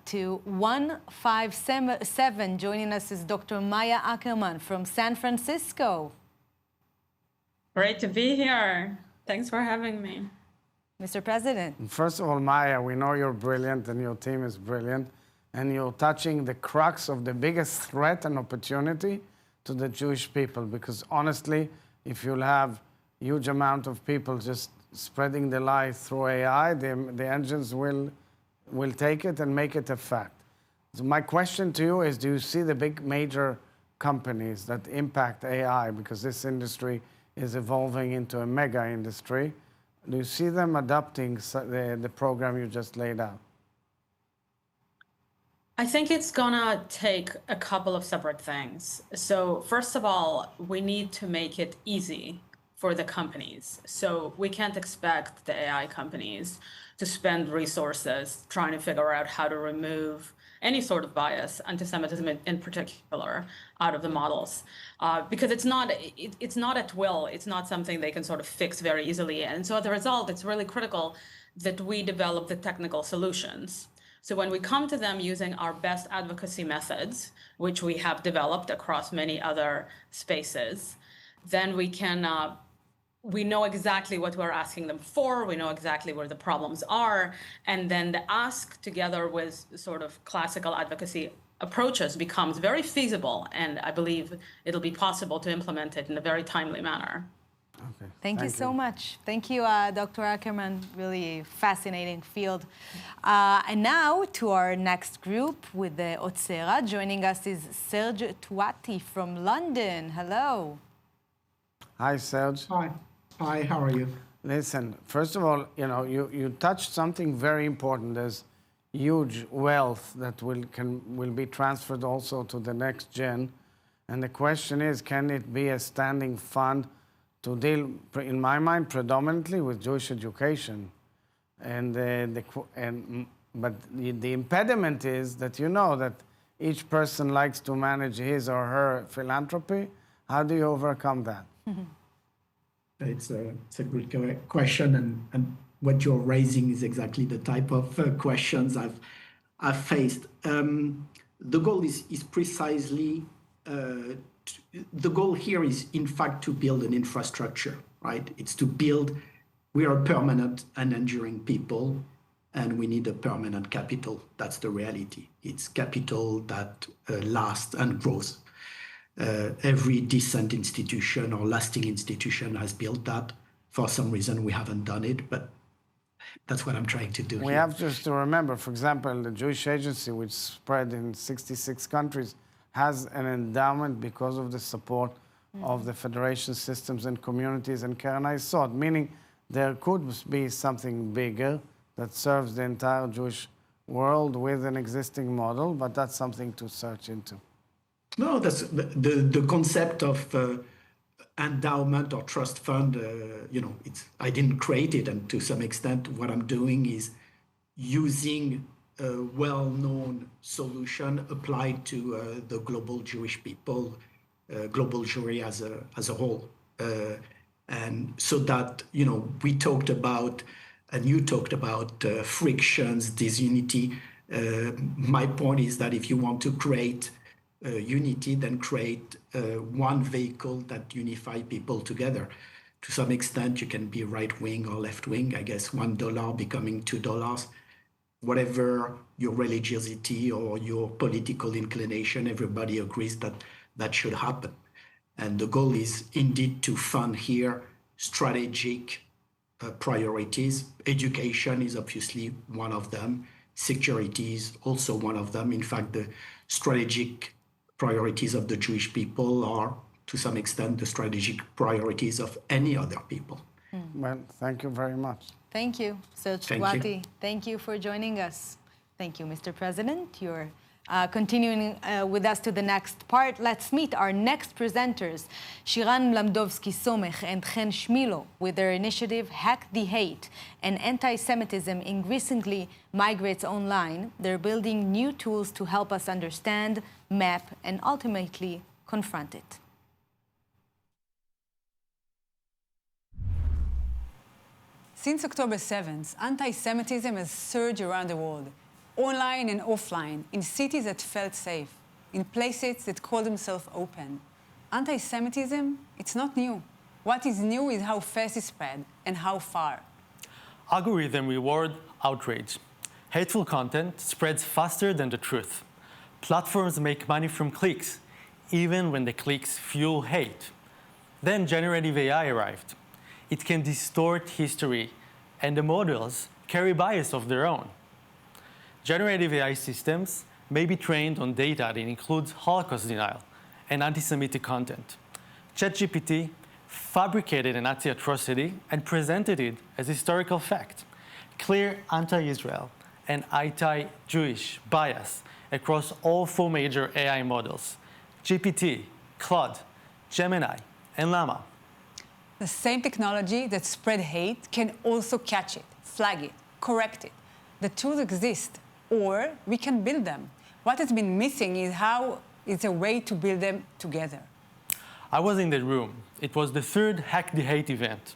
to 157, joining us is Dr. Maya Ackerman from San Francisco. Great to be here. Thanks for having me. Mr. President. First of all, Maya, we know you're brilliant and your team is brilliant, and you're touching the crux of the biggest threat and opportunity to the Jewish people, because honestly, if you'll have a huge amount of people just spreading the lie through AI, the engines will take it and make it a fact. So my question to you is, do you see the big major companies that impact AI, because this industry is evolving into a mega industry, do you see them adopting the program you just laid out? I think it's gonna take a couple of separate things. So first of all, we need to make it easy for the companies. So we can't expect the AI companies to spend resources trying to figure out how to remove any sort of bias, anti-Semitism in particular, out of the models, because it's not at will. It's not something they can sort of fix very easily. And so as a result, it's really critical that we develop the technical solutions. So when we come to them using our best advocacy methods, which we have developed across many other spaces, then we know exactly what we're asking them for, we know exactly where the problems are, and then the ask together with sort of classical advocacy approaches becomes very feasible, and I believe it'll be possible to implement it in a very timely manner. Okay. Thank you so much. Thank you, Dr. Ackerman. Really fascinating field. And now to our next group with the Otsera. Joining us is Serge Tuati from London. Hello. Hi, Serge. Hi. Hi, how are you? Listen, first of all, you touched something very important. There's huge wealth that will be transferred also to the next gen. And the question is, can it be a standing fund to deal, in my mind, predominantly with Jewish education? But the impediment is that that each person likes to manage his or her philanthropy. How do you overcome that? It's a good question, and what you're raising is exactly the type of questions I've faced. The goal is precisely, the goal here is in fact to build an infrastructure, right? It's to build, we are permanent and enduring people, and we need a permanent capital. That's the reality. It's capital that lasts and grows. Every decent institution or lasting institution has built that. For some reason, we haven't done it, but that's what I'm trying to do We have just to remember, for example, the Jewish Agency, which spread in 66 countries, has an endowment because of the support of the federation systems and communities and Keren Hayesod, meaning there could be something bigger that serves the entire Jewish world with an existing model, but that's something to search into. No, that's the concept of endowment or trust fund. I didn't create it, and to some extent, what I'm doing is using a well-known solution applied to the global Jewish people, global Jewry as a whole, and so that we talked about, and you talked about frictions, disunity. My point is that if you want to create unity, then create one vehicle that unify people together. To some extent, you can be right-wing or left-wing. I guess $1 becoming $2. Whatever your religiosity or your political inclination, everybody agrees that that should happen. And the goal is indeed to fund here strategic priorities. Education is obviously one of them. Security is also one of them. In fact, the strategic priorities of the Jewish people are, to some extent, the strategic priorities of any other people. Well, thank you very much. Thank you, Serge Tuati. Thank you for joining us. Thank you, Mr. President. You're continuing with us to the next part. Let's meet our next presenters, Shiran Mlamdovsky-Somech and Chen Shmilo, with their initiative Hack the Hate, and anti-Semitism increasingly migrates online. They're building new tools to help us understand, map, and ultimately confront it. Since October 7th, anti-Semitism has surged around the world, online and offline, in cities that felt safe, in places that call themselves open. Anti-Semitism, it's not new. What is new is how fast it spread and how far. Algorithms reward outrage. Hateful content spreads faster than the truth. Platforms make money from clicks, even when the clicks fuel hate. Then generative AI arrived. It can distort history, and the models carry bias of their own. Generative AI systems may be trained on data that includes Holocaust denial and anti-Semitic content. ChatGPT fabricated a Nazi atrocity and presented it as historical fact. Clear anti-Israel and anti-Jewish bias across all 4 major AI models: GPT, Claude, Gemini, and Llama. The same technology that spread hate can also catch it, flag it, correct it. The tools exist, or we can build them. What has been missing is how it's a way to build them together. I was in the room. It was the third Hack the Hate event.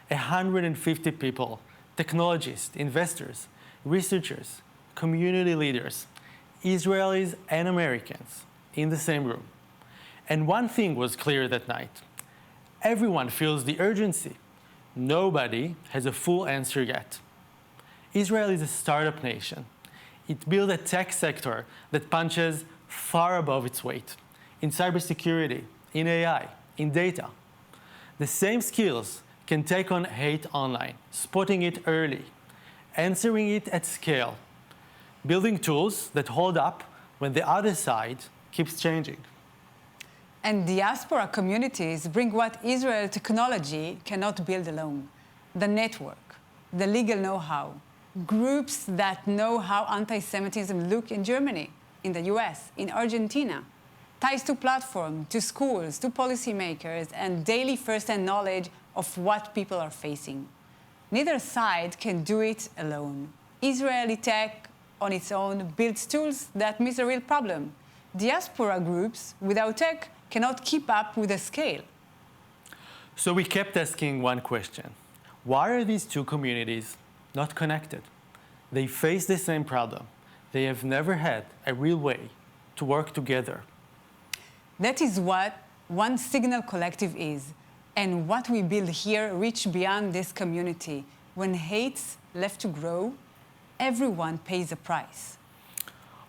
150 people, technologists, investors, researchers, community leaders, Israelis and Americans in the same room. And one thing was clear that night. Everyone feels the urgency. Nobody has a full answer yet. Israel is a startup nation. It built a tech sector that punches far above its weight in cybersecurity, in AI, in data. The same skills can take on hate online, spotting it early, answering it at scale, building tools that hold up when the other side keeps changing. And diaspora communities bring what Israel technology cannot build alone. The network, the legal know-how, groups that know how anti-Semitism look in Germany, in the US, in Argentina, ties to platform, to schools, to policymakers, and daily first-hand knowledge of what people are facing. Neither side can do it alone. Israeli tech on its own builds tools that miss a real problem. Diaspora groups without tech cannot keep up with the scale. So we kept asking one question. Why are these two communities not connected? They face the same problem. They have never had a real way to work together. That is what One Signal Collective is, and what we build here reach beyond this community. When hate's left to grow, everyone pays a price.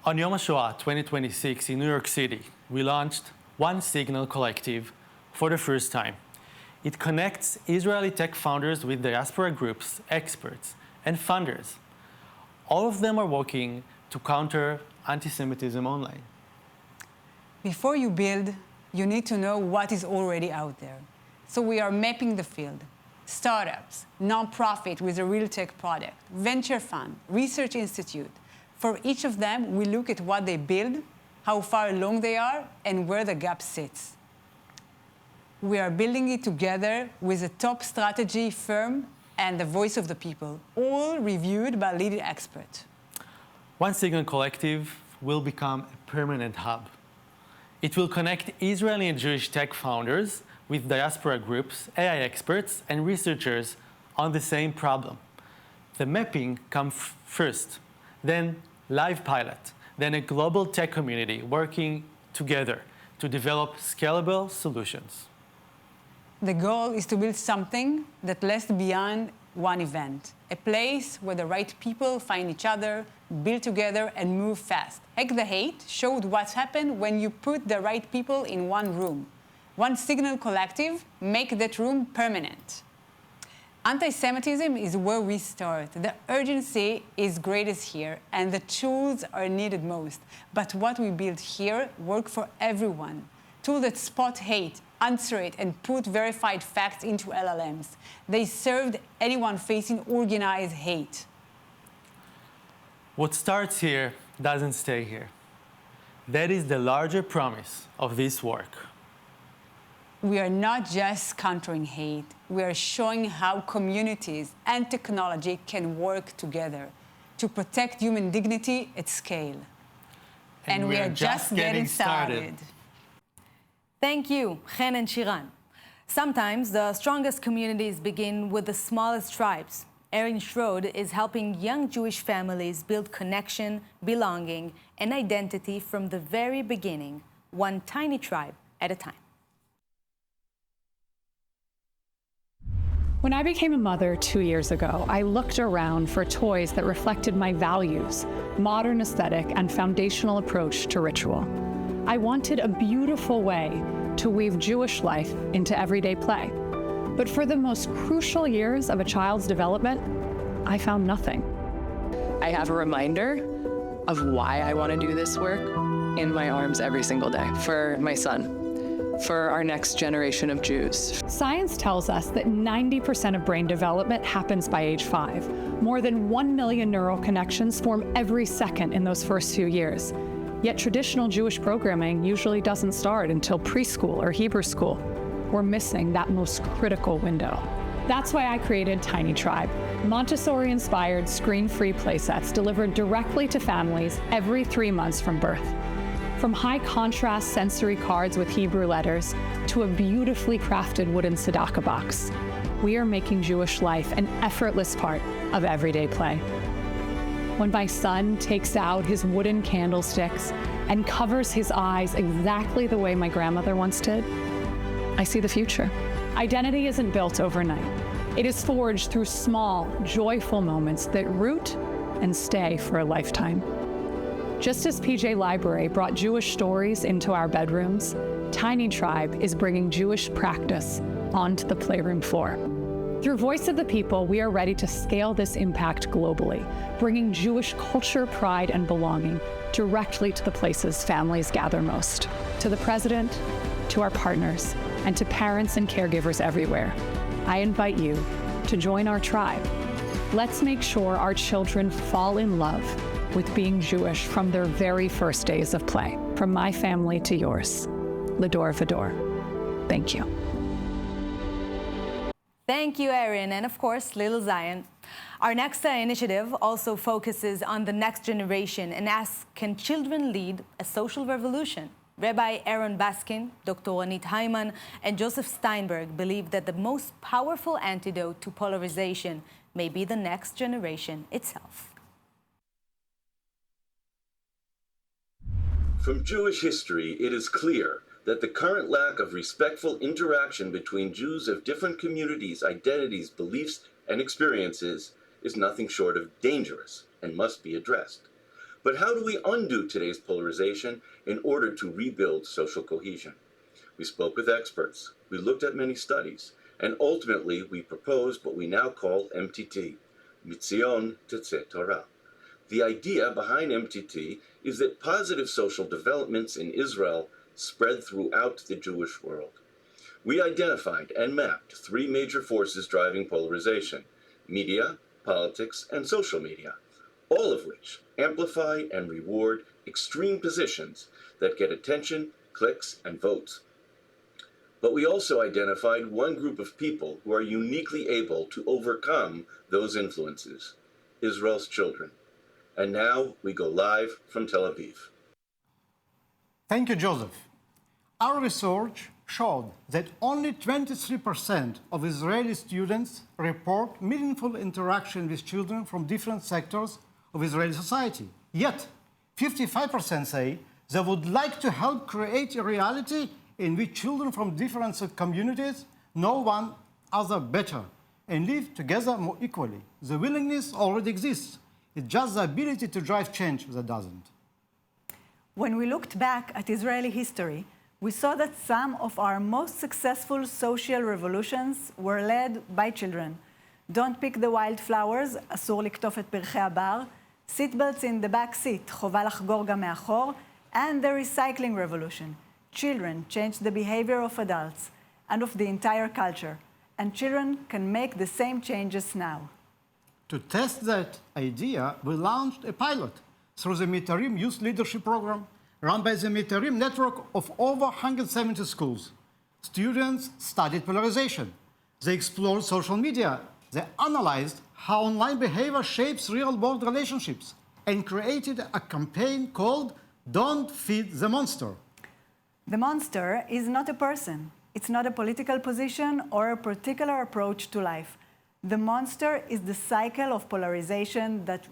On Yom HaShoah 2026 in New York City, we launched One Signal Collective for the first time. It connects Israeli tech founders with diaspora groups, experts, and funders. All of them are working to counter anti-Semitism online. Before you build, you need to know what is already out there. So we are mapping the field. Startups, nonprofit with a real tech product, venture fund, research institute. For each of them, we look at what they build, how far along they are, and where the gap sits. We are building it together with a top strategy firm and the voice of the people, all reviewed by leading experts. One Signal Collective will become a permanent hub. It will connect Israeli and Jewish tech founders with diaspora groups, AI experts, and researchers on the same problem. The mapping comes first, then live pilot, then a global tech community working together to develop scalable solutions. The goal is to build something that lasts beyond one event, a place where the right people find each other, build together, and move fast. Hack the Hate showed what's happened when you put the right people in one room. One Signal Collective make that room permanent. Anti-Semitism is where we start. The urgency is greatest here, and the tools are needed most. But what we build here work for everyone. Tools that spot hate, answer it, and put verified facts into LLMs. They served anyone facing organized hate. What starts here doesn't stay here. That is the larger promise of this work. We are not just countering hate. We are showing how communities and technology can work together to protect human dignity at scale. And we are just getting started. Thank you, Chen and Shiran. Sometimes the strongest communities begin with the smallest tribes. Erin Schroed is helping young Jewish families build connection, belonging, and identity from the very beginning, one tiny tribe at a time. When I became a mother 2 years ago, I looked around for toys that reflected my values, modern aesthetic, and foundational approach to ritual. I wanted a beautiful way to weave Jewish life into everyday play. But for the most crucial years of a child's development, I found nothing. I have a reminder of why I want to do this work in my arms every single day for my son, for our next generation of Jews. Science tells us that 90% of brain development happens by age 5. More than 1 million neural connections form every second in those first few years. Yet traditional Jewish programming usually doesn't start until preschool or Hebrew school. We're missing that most critical window. That's why I created Tiny Tribe, Montessori-inspired screen-free playsets delivered directly to families every 3 months from birth. From high-contrast sensory cards with Hebrew letters to a beautifully crafted wooden tzedakah box, we are making Jewish life an effortless part of everyday play. When my son takes out his wooden candlesticks and covers his eyes exactly the way my grandmother once did, I see the future. Identity isn't built overnight. It is forged through small, joyful moments that root and stay for a lifetime. Just as PJ Library brought Jewish stories into our bedrooms, Tiny Tribe is bringing Jewish practice onto the playroom floor. Through Voice of the People, we are ready to scale this impact globally, bringing Jewish culture, pride, and belonging directly to the places families gather most. To the President, to our partners, and to parents and caregivers everywhere, I invite you to join our tribe. Let's make sure our children fall in love with being Jewish from their very first days of play. From my family to yours, Lador Vador. Thank you. Thank you, Erin, and of course, Little Zion. Our next initiative also focuses on the next generation and asks, can children lead a social revolution? Rabbi Aaron Baskin, Dr. Anit Hyman, and Joseph Steinberg believe that the most powerful antidote to polarization may be the next generation itself. From Jewish history, it is clear that the current lack of respectful interaction between Jews of different communities, identities, beliefs, and experiences is nothing short of dangerous and must be addressed. But how do we undo today's polarization in order to rebuild social cohesion? We spoke with experts, we looked at many studies, and ultimately we proposed what we now call MTT, Mitzion Tetzeh Torah. The idea behind MTT is that positive social developments in Israel spread throughout the Jewish world. We identified and mapped 3 major forces driving polarization: media, politics, and social media, all of which amplify and reward extreme positions that get attention, clicks, and votes. But we also identified one group of people who are uniquely able to overcome those influences: Israel's children. And now we go live from Tel Aviv. Thank you, Joseph. Our research showed that only 23% of Israeli students report meaningful interaction with children from different sectors of Israeli society. Yet, 55% say they would like to help create a reality in which children from different communities know one another better and live together more equally. The willingness already exists. It's just the ability to drive change that doesn't. When we looked back at Israeli history, we saw that some of our most successful social revolutions were led by children. Don't pick the wildflowers, אסור לקטוף את פרחי הבר, seatbelts in the back seat, חובה לחגור גם מאחור, and the recycling revolution. Children changed the behavior of adults and of the entire culture, and children can make the same changes now. To test that idea, we launched a pilot through the Mitarim Youth Leadership Program, run by the Mitarim network of over 170 schools. Students studied polarization. They explored social media. They analyzed how online behavior shapes real-world relationships and created a campaign called Don't Feed the Monster. The monster is not a person. It's not a political position or a particular approach to life. The monster is the cycle of polarization that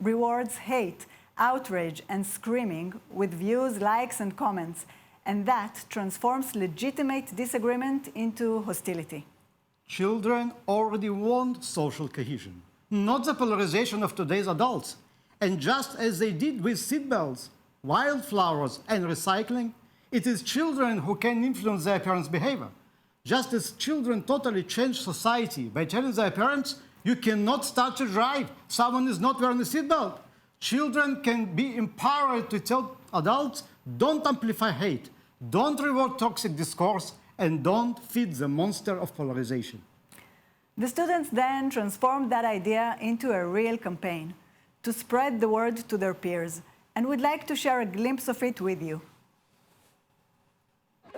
rewards hate, outrage, and screaming with views, likes, and comments, and that transforms legitimate disagreement into hostility. Children already want social cohesion, not the polarization of today's adults. And just as they did with seatbelts, wildflowers, and recycling, it is children who can influence their parents' behavior. Just as children totally change society by telling their parents, you cannot start to drive, someone is not wearing a seatbelt. Children can be empowered to tell adults, don't amplify hate, don't reward toxic discourse, and don't feed the monster of polarization. The students then transformed that idea into a real campaign to spread the word to their peers, and we'd like to share a glimpse of it with you.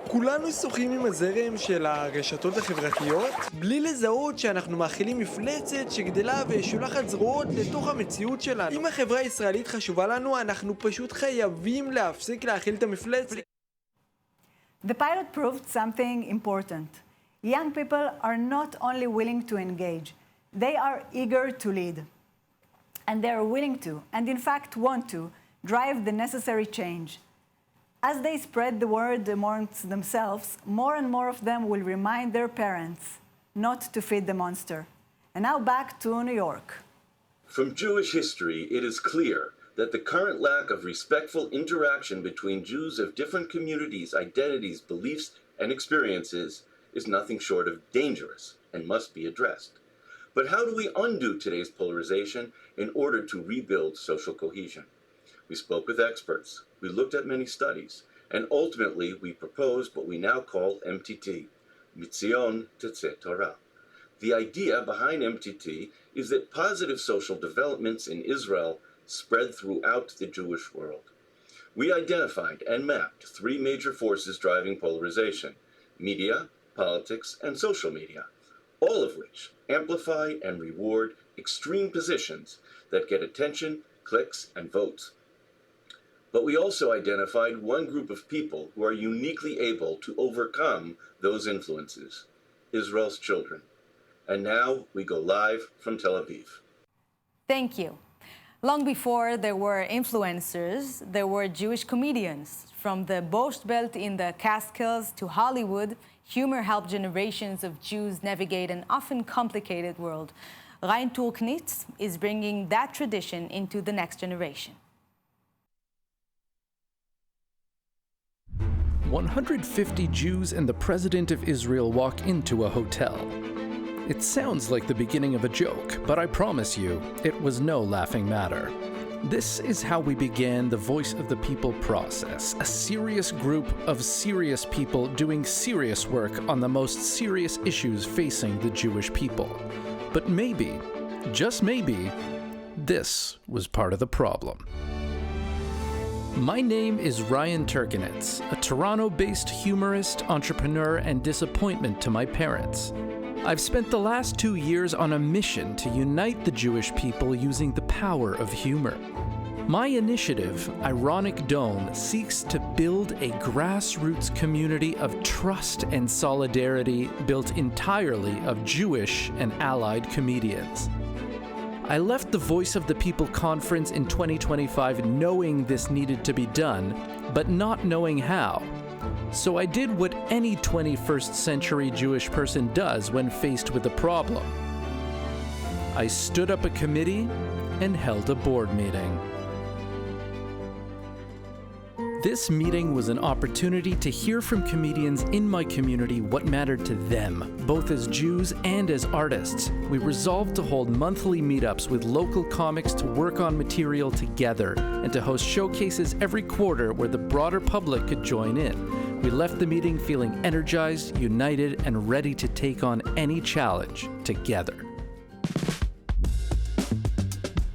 כולנו שוחים עם הזרם של הרשתות החברתיות, בלי לזהות שאנחנו מאכילים מפלצת שגדלה ושולחת זרועות לתוך המציאות שלנו. אם החברה הישראלית חשובה לנו, אנחנו פשוט חייבים להפסיק להאכיל את המפלצת. The pilot proved something important. Young people are not only willing to engage, they are eager to lead. And they are willing to, and in fact want to, drive the necessary change. As they spread the word amongst themselves, more and more of them will remind their parents not to feed the monster. And now back to New York. From Jewish history, it is clear that the current lack of respectful interaction between Jews of different communities, identities, beliefs, and experiences is nothing short of dangerous and must be addressed. But how do we undo today's polarization in order to rebuild social cohesion? We spoke with experts, we looked at many studies, and ultimately we proposed what we now call MTT, Mitzion Tetzeh Torah. The idea behind MTT is that positive social developments in Israel spread throughout the Jewish world. We identified and mapped three major forces driving polarization: media, politics, and social media, all of which amplify and reward extreme positions that get attention, clicks, and votes. But we also identified one group of people who are uniquely able to overcome those influences: Israel's children. And now we go live from Tel Aviv. Thank you. Long before there were influencers, there were Jewish comedians. From the Borscht Belt in the Catskills to Hollywood, humor helped generations of Jews navigate an often complicated world. Rein Turknitz is bringing that tradition into the next generation. 150 Jews and the President of Israel walk into a hotel. It sounds like the beginning of a joke, but I promise you, it was no laughing matter. This is how we began the Voice of the People process, a serious group of serious people doing serious work on the most serious issues facing the Jewish people. But maybe, just maybe, this was part of the problem. My name is Ryan Turkenitz, a Toronto-based humorist, entrepreneur, and disappointment to my parents. I've spent the last 2 years on a mission to unite the Jewish people using the power of humor. My initiative, Ironic Dome, seeks to build a grassroots community of trust and solidarity built entirely of Jewish and allied comedians. I left the Voice of the People conference in 2025 knowing this needed to be done, but not knowing how. So I did what any 21st century Jewish person does when faced with a problem. I stood up a committee and held a board meeting. This meeting was an opportunity to hear from comedians in my community what mattered to them, both as Jews and as artists. We resolved to hold monthly meetups with local comics to work on material together and to host showcases every quarter where the broader public could join in. We left the meeting feeling energized, united, and ready to take on any challenge together.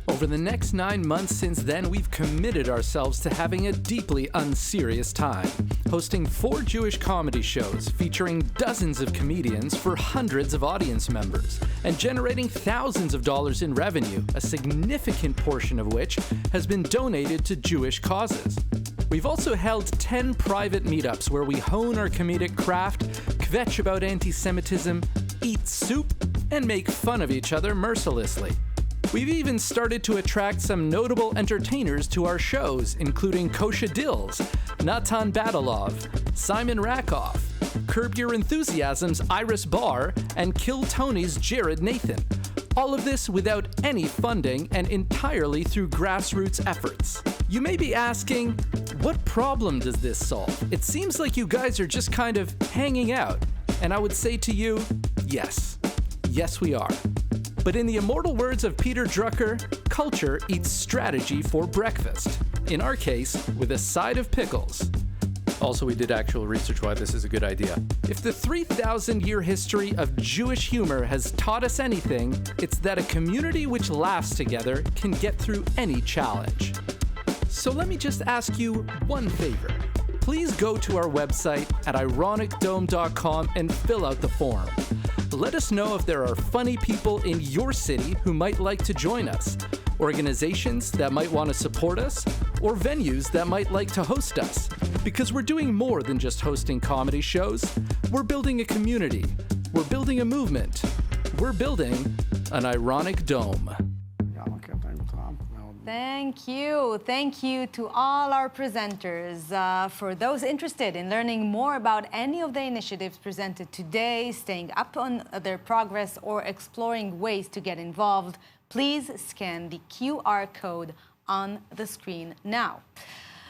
Over the next 9 months since then, we've committed ourselves to having a deeply unserious time, hosting 4 Jewish comedy shows featuring dozens of comedians for hundreds of audience members, and generating thousands of dollars in revenue, a significant portion of which has been donated to Jewish causes. We've also held 10 private meetups where we hone our comedic craft, kvetch about anti-Semitism, eat soup, and make fun of each other mercilessly. We've even started to attract some notable entertainers to our shows, including Kosha Dills, Natan Badalov, Simon Rakoff, Curb Your Enthusiasm's Iris Barr, and Kill Tony's Jared Nathan. All of this without any funding and entirely through grassroots efforts. You may be asking, what problem does this solve? It seems like you guys are just kind of hanging out. And I would say to you, yes. Yes, we are. But in the immortal words of Peter Drucker, culture eats strategy for breakfast. In our case, with a side of pickles. Also, we did actual research why this is a good idea. If the 3,000-year history of Jewish humor has taught us anything, it's that a community which laughs together can get through any challenge. So let me just ask you one favor. please go to our website at ironicdome.com and fill out the form. Let us know if there are funny people in your city who might like to join us, organizations that might want to support us, or venues that might like to host us. Because we're doing more than just hosting comedy shows. We're building a community. We're building a movement. We're building an ironic dome. Thank you. Thank you to all our presenters. For those interested in learning more about any of the initiatives presented today, staying up on their progress, or exploring ways to get involved, please scan the QR code on the screen now.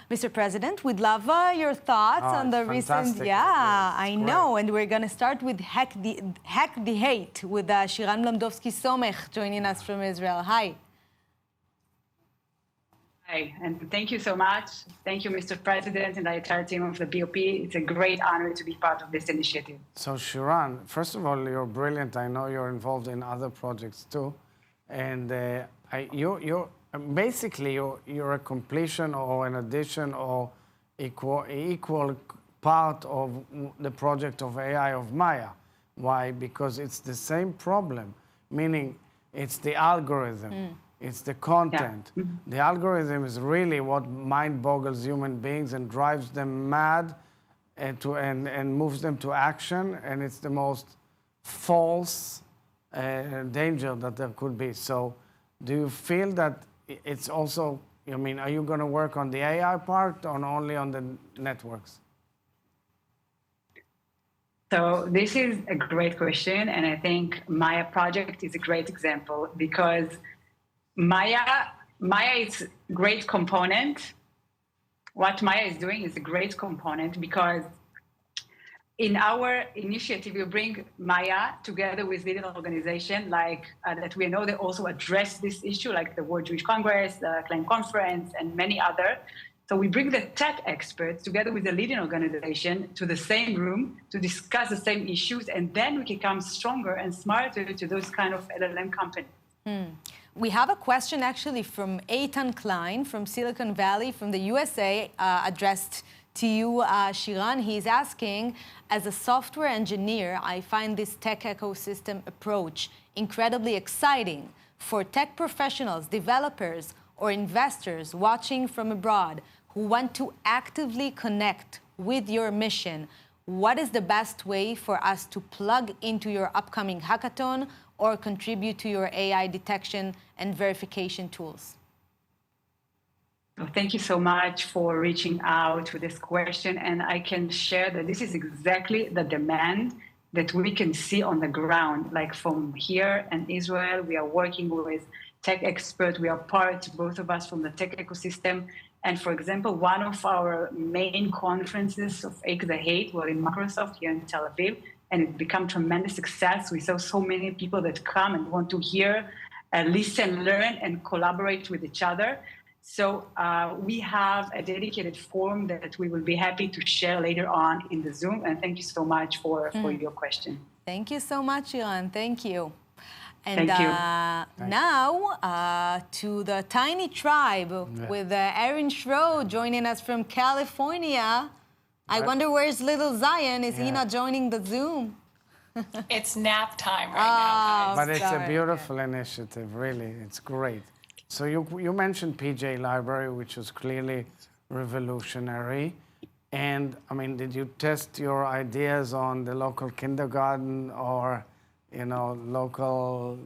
Mr. President, we'd love your thoughts on the recent... Yeah, I know. And we're going to start with Hack the Hate with Shiran Mlamdovsky-Somech joining us from Israel. Hi. Hi, and thank you so much. Thank you, Mr. President, and the entire team of the BOP. It's a great honor to be part of this initiative. So, Shiran, first of all, you're brilliant. I know you're involved in other projects too. And basically, you're a completion or an addition or equal part of the project of AI of Maya. Why? Because it's the same problem, meaning it's the algorithm. It's the content. Yeah. The algorithm is really what mind boggles human beings and drives them mad and moves them to action. And it's the most false danger that there could be. So do you feel that it's also, I mean, are you going to work on the AI part or only on the networks? So this is a great question. And I think Maya project is a great example because Maya is a great component. What Maya is doing is a great component because in our initiative, we bring Maya together with leading organizations like that we know they also address this issue, like the World Jewish Congress, the Klein Conference, and many other. So we bring the tech experts together with the leading organization to the same room to discuss the same issues, and then we can come stronger and smarter to those kind of LLM companies. We have a question actually from Eitan Klein from Silicon Valley, from the USA, addressed to you, Shiran. He's asking, as a software engineer, I find this tech ecosystem approach incredibly exciting. For tech professionals, developers, or investors watching from abroad who want to actively connect with your mission, what is the best way for us to plug into your upcoming hackathon or contribute to your AI detection and verification tools? Well, thank you so much for reaching out with this question. And I can share that this is exactly the demand that we can see on the ground. Like from here in Israel, we are working with tech experts. We are part, both of us, from the tech ecosystem. And for example, one of our main conferences of Hack the Hate were in Microsoft here in Tel Aviv. And it became tremendous success. We saw so many people that come and want to hear, listen, learn, and collaborate with each other. So we have a dedicated forum that we will be happy to share later on in the Zoom. And thank you so much for your question. Thank you so much, Shiran. Thank you. And thank you. Now to the tiny tribe with Aaron Schroed joining us from California. I wonder where's little Zion? Is he not joining the Zoom? It's nap time right now, guys. But it's a beautiful initiative, really. It's great. So you mentioned PJ Library, which was clearly revolutionary. And, I mean, did you test your ideas on the local kindergarten or, you know, local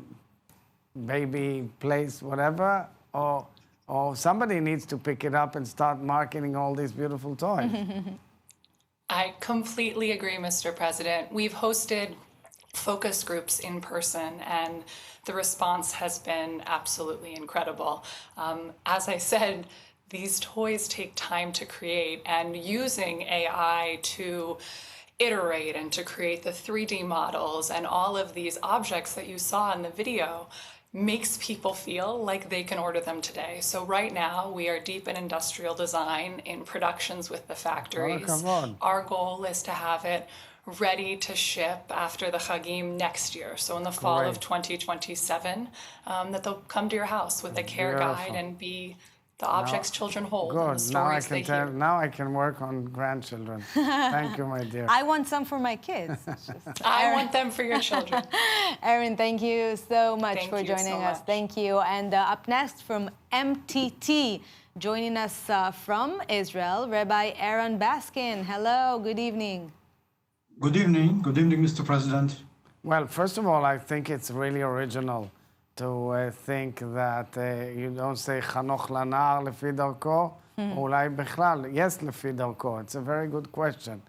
baby place, whatever? Or somebody needs to pick it up and start marketing all these beautiful toys. I completely agree, Mr. President. We've hosted focus groups in person, and the response has been absolutely incredible. As I said, these toys take time to create, and using AI to iterate and to create the 3D models and all of these objects that you saw in the video makes people feel like they can order them today. So right now, we are deep in industrial design, in productions with the factories. Oh, come on. Our goal is to have it ready to ship after the Chagim next year. So in the fall of 2027, that they'll come to your house with a care guide and be The objects children hold and the Good. stories they hear. Now I can work on grandchildren. Thank you, my dear. I want some for my kids. I want them for your children. Erin, thank you so much Thank for you joining so us. much. Thank you. And up next from MTT, joining us from Israel, Rabbi Aaron Baskin. Hello, good evening. Good evening. Good evening, Mr. President. Well, first of all, I think it's really original to think that you don't say חנוך לנער לפי דרכו, אולי בכלל, yes, לפי דרכו. It's a very good question.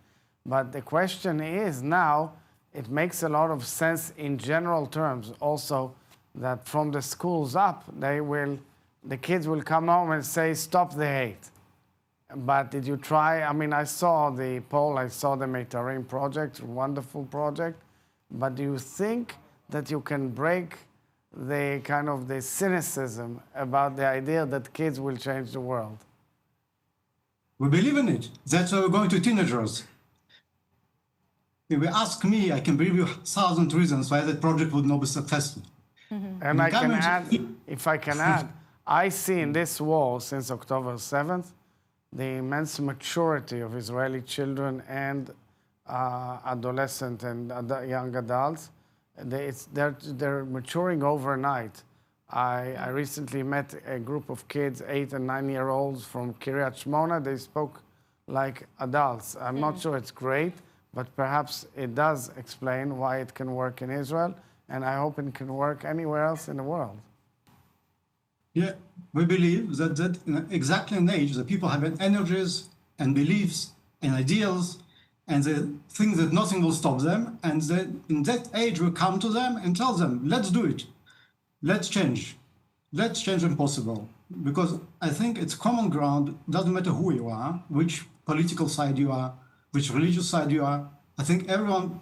But the question is now, it makes a lot of sense in general terms also that from the schools up, the kids will come home and say, stop the hate. But did you try? I mean, I saw the poll, I saw the Meitarim project, wonderful project. But do you think that you can break the kind of the cynicism about the idea that kids will change the world? We believe in it. That's why we're going to teenagers. If you ask me, I can bring you 1,000 reasons why that project would not be successful. And I can add, if I can add, I see in this war since October 7th, the immense maturity of Israeli children and adolescent and young adults. They're maturing overnight. I recently met a group of kids, 8 and 9-year-olds from Kiryat Shmona. They spoke like adults. I'm not sure it's great, but perhaps it does explain why it can work in Israel, and I hope it can work anywhere else in the world. Yeah, we believe that in exactly an age that people have energies and beliefs and ideals, and they think that nothing will stop them, and that in that age we come to them and tell them, let's do it. Let's change when possible. Because I think it's common ground, doesn't matter who you are, which political side you are, which religious side you are. I think everyone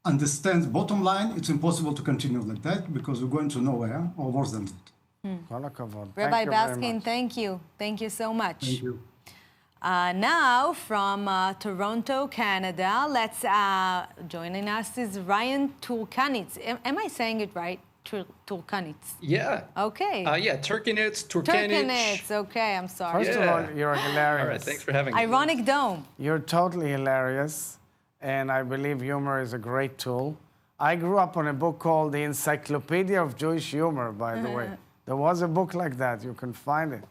understands, bottom line, it's impossible to continue like that because we're going to nowhere or worse than that. Rabbi Baskin, thank you. Thank you so much. Thank you. Now from Toronto, Canada, joining us is Ryan Turkanitz. Am I saying it right? Turkanitz. Yeah. Okay. Yeah, Turkanitz, Turkanich. Turkanitz, okay, I'm sorry. First of all, you're hilarious. All right, thanks for having me. Ironic Dome. You're totally hilarious, and I believe humor is a great tool. I grew up on a book called The Encyclopedia of Jewish Humor, by the way. There was a book like that, you can find it.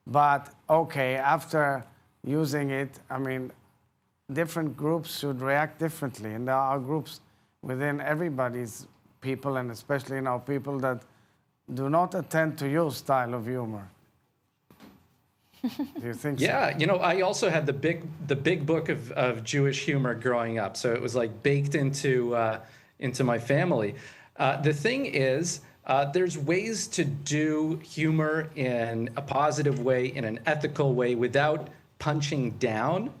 But, okay, after using it, I mean, different groups should react differently, and there are groups within everybody's people, and especially in our people, that do not attend to your style of humor. Do you think so? Yeah, you know, I also had the big book of Jewish humor growing up, so it was like baked into my family. The thing is, there's ways to do humor in a positive way, in an ethical way, without punching down.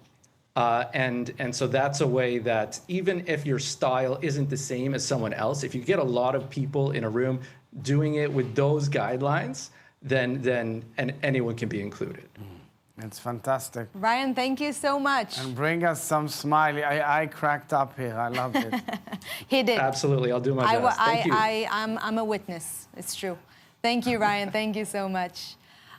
And so that's a way that even if your style isn't the same as someone else, if you get a lot of people in a room doing it with those guidelines, then anyone can be included. It's fantastic. Ryan, thank you so much. And bring us some smiley. I cracked up here. I loved it. He did. Absolutely. I'll do my best. Thank you. I'm a witness. It's true. Thank you, Ryan. Thank you so much.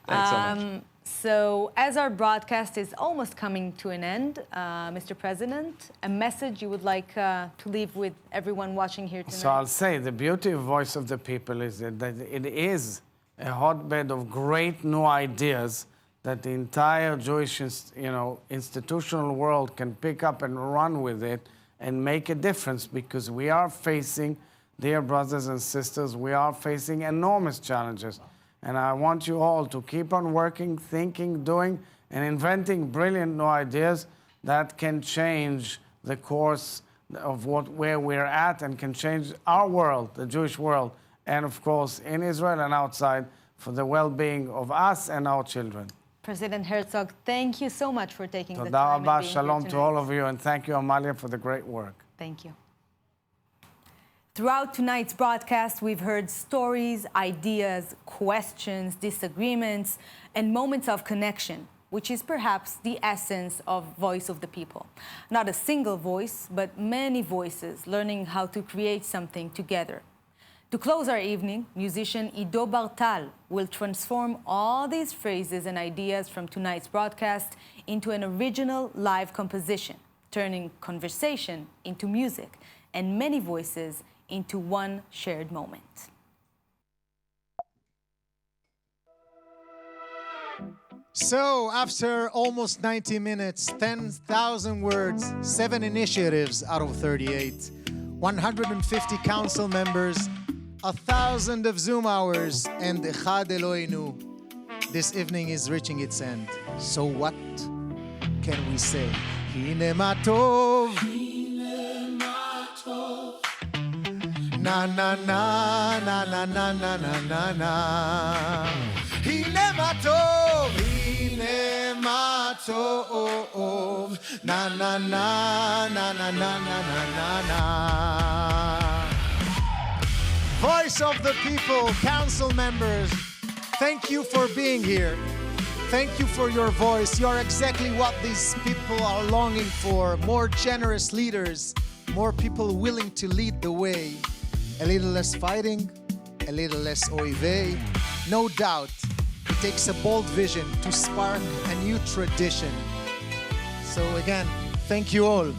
Thanks so much. So as our broadcast is almost coming to an end, Mr. President, a message you would like to leave with everyone watching here tonight? So I'll say the beauty of Voice of the People is that it is a hotbed of great new ideas that the entire Jewish, institutional world can pick up and run with it and make a difference, because we are facing, dear brothers and sisters, we are facing enormous challenges. And I want you all to keep on working, thinking, doing, and inventing brilliant new ideas that can change the course of where we're at and can change our world, the Jewish world, and of course in Israel and outside, for the well-being of us and our children. President Herzog, thank you so much for taking the Toda time and rabba, being shalom here to all of you, and thank you, Amalia, for the great work. Thank you. Throughout tonight's broadcast, we've heard stories, ideas, questions, disagreements, and moments of connection, which is perhaps the essence of Voice of the People. Not a single voice, but many voices learning how to create something together. To close our evening, musician Ido Bartal will transform all these phrases and ideas from tonight's broadcast into an original live composition, turning conversation into music and many voices into one shared moment. So, after almost 90 minutes, 10,000 words, 7 initiatives out of 38, 150 council members, 1,000 of Zoom hours, and Echad Eloheinu, this evening is reaching its end. So what can we say? Hine ma tov, na na na na na na na na na na. Hine ma tov, hine ma tov, na na na na na na na na na. Voice of the people, council members, thank you for being here. Thank you for your voice. You are exactly what these people are longing for. More generous leaders, more people willing to lead the way. A little less fighting, a little less oive. No doubt, it takes a bold vision to spark a new tradition. So again, thank you all.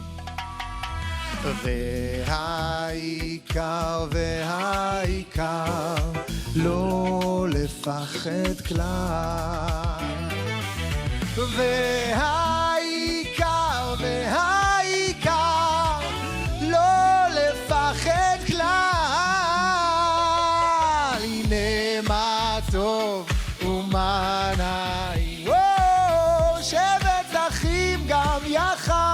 והעיקר והעיקר לא לפחד כלל והעיקר והעיקר לא לפחד כלל הנה מה טוב ומה נעים שבת אחים גם יחד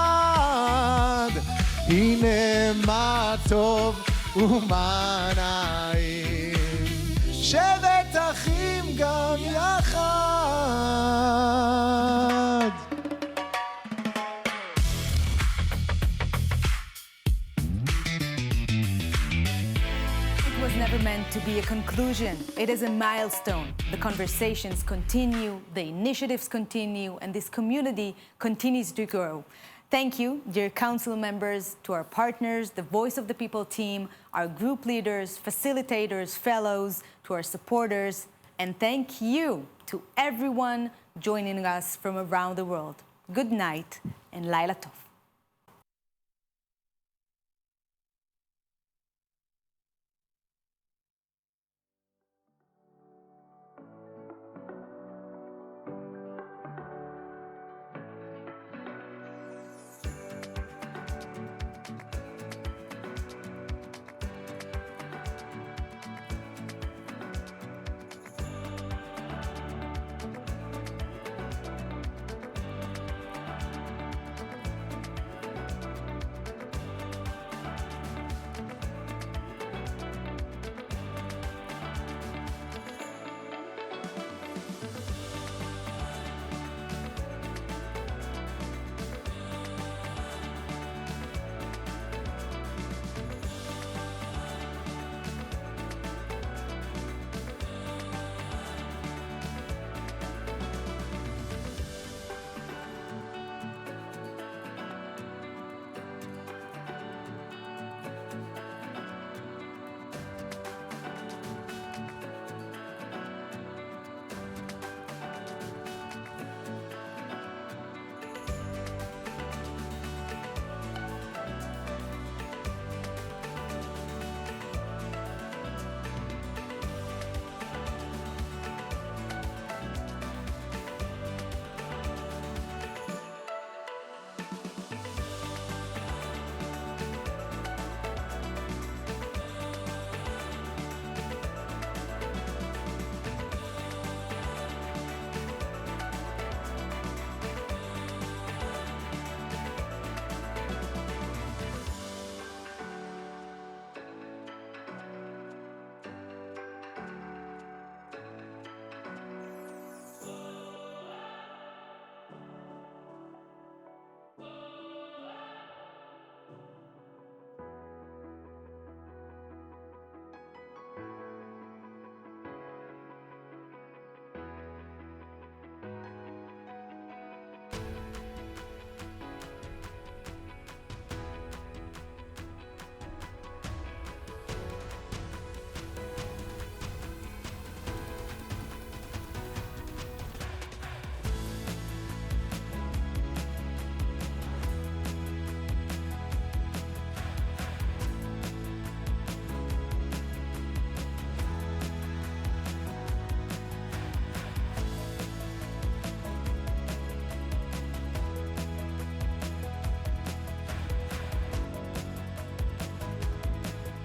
הנה מה טוב ומה נעים, שבת אחים גם יחד. It was never meant to be a conclusion. It is a milestone. The conversations continue, the initiatives continue, and this community continues to grow. Thank you, dear council members, to our partners, the Voice of the People team, our group leaders, facilitators, fellows, to our supporters, and thank you to everyone joining us from around the world. Good night and Laila Tov.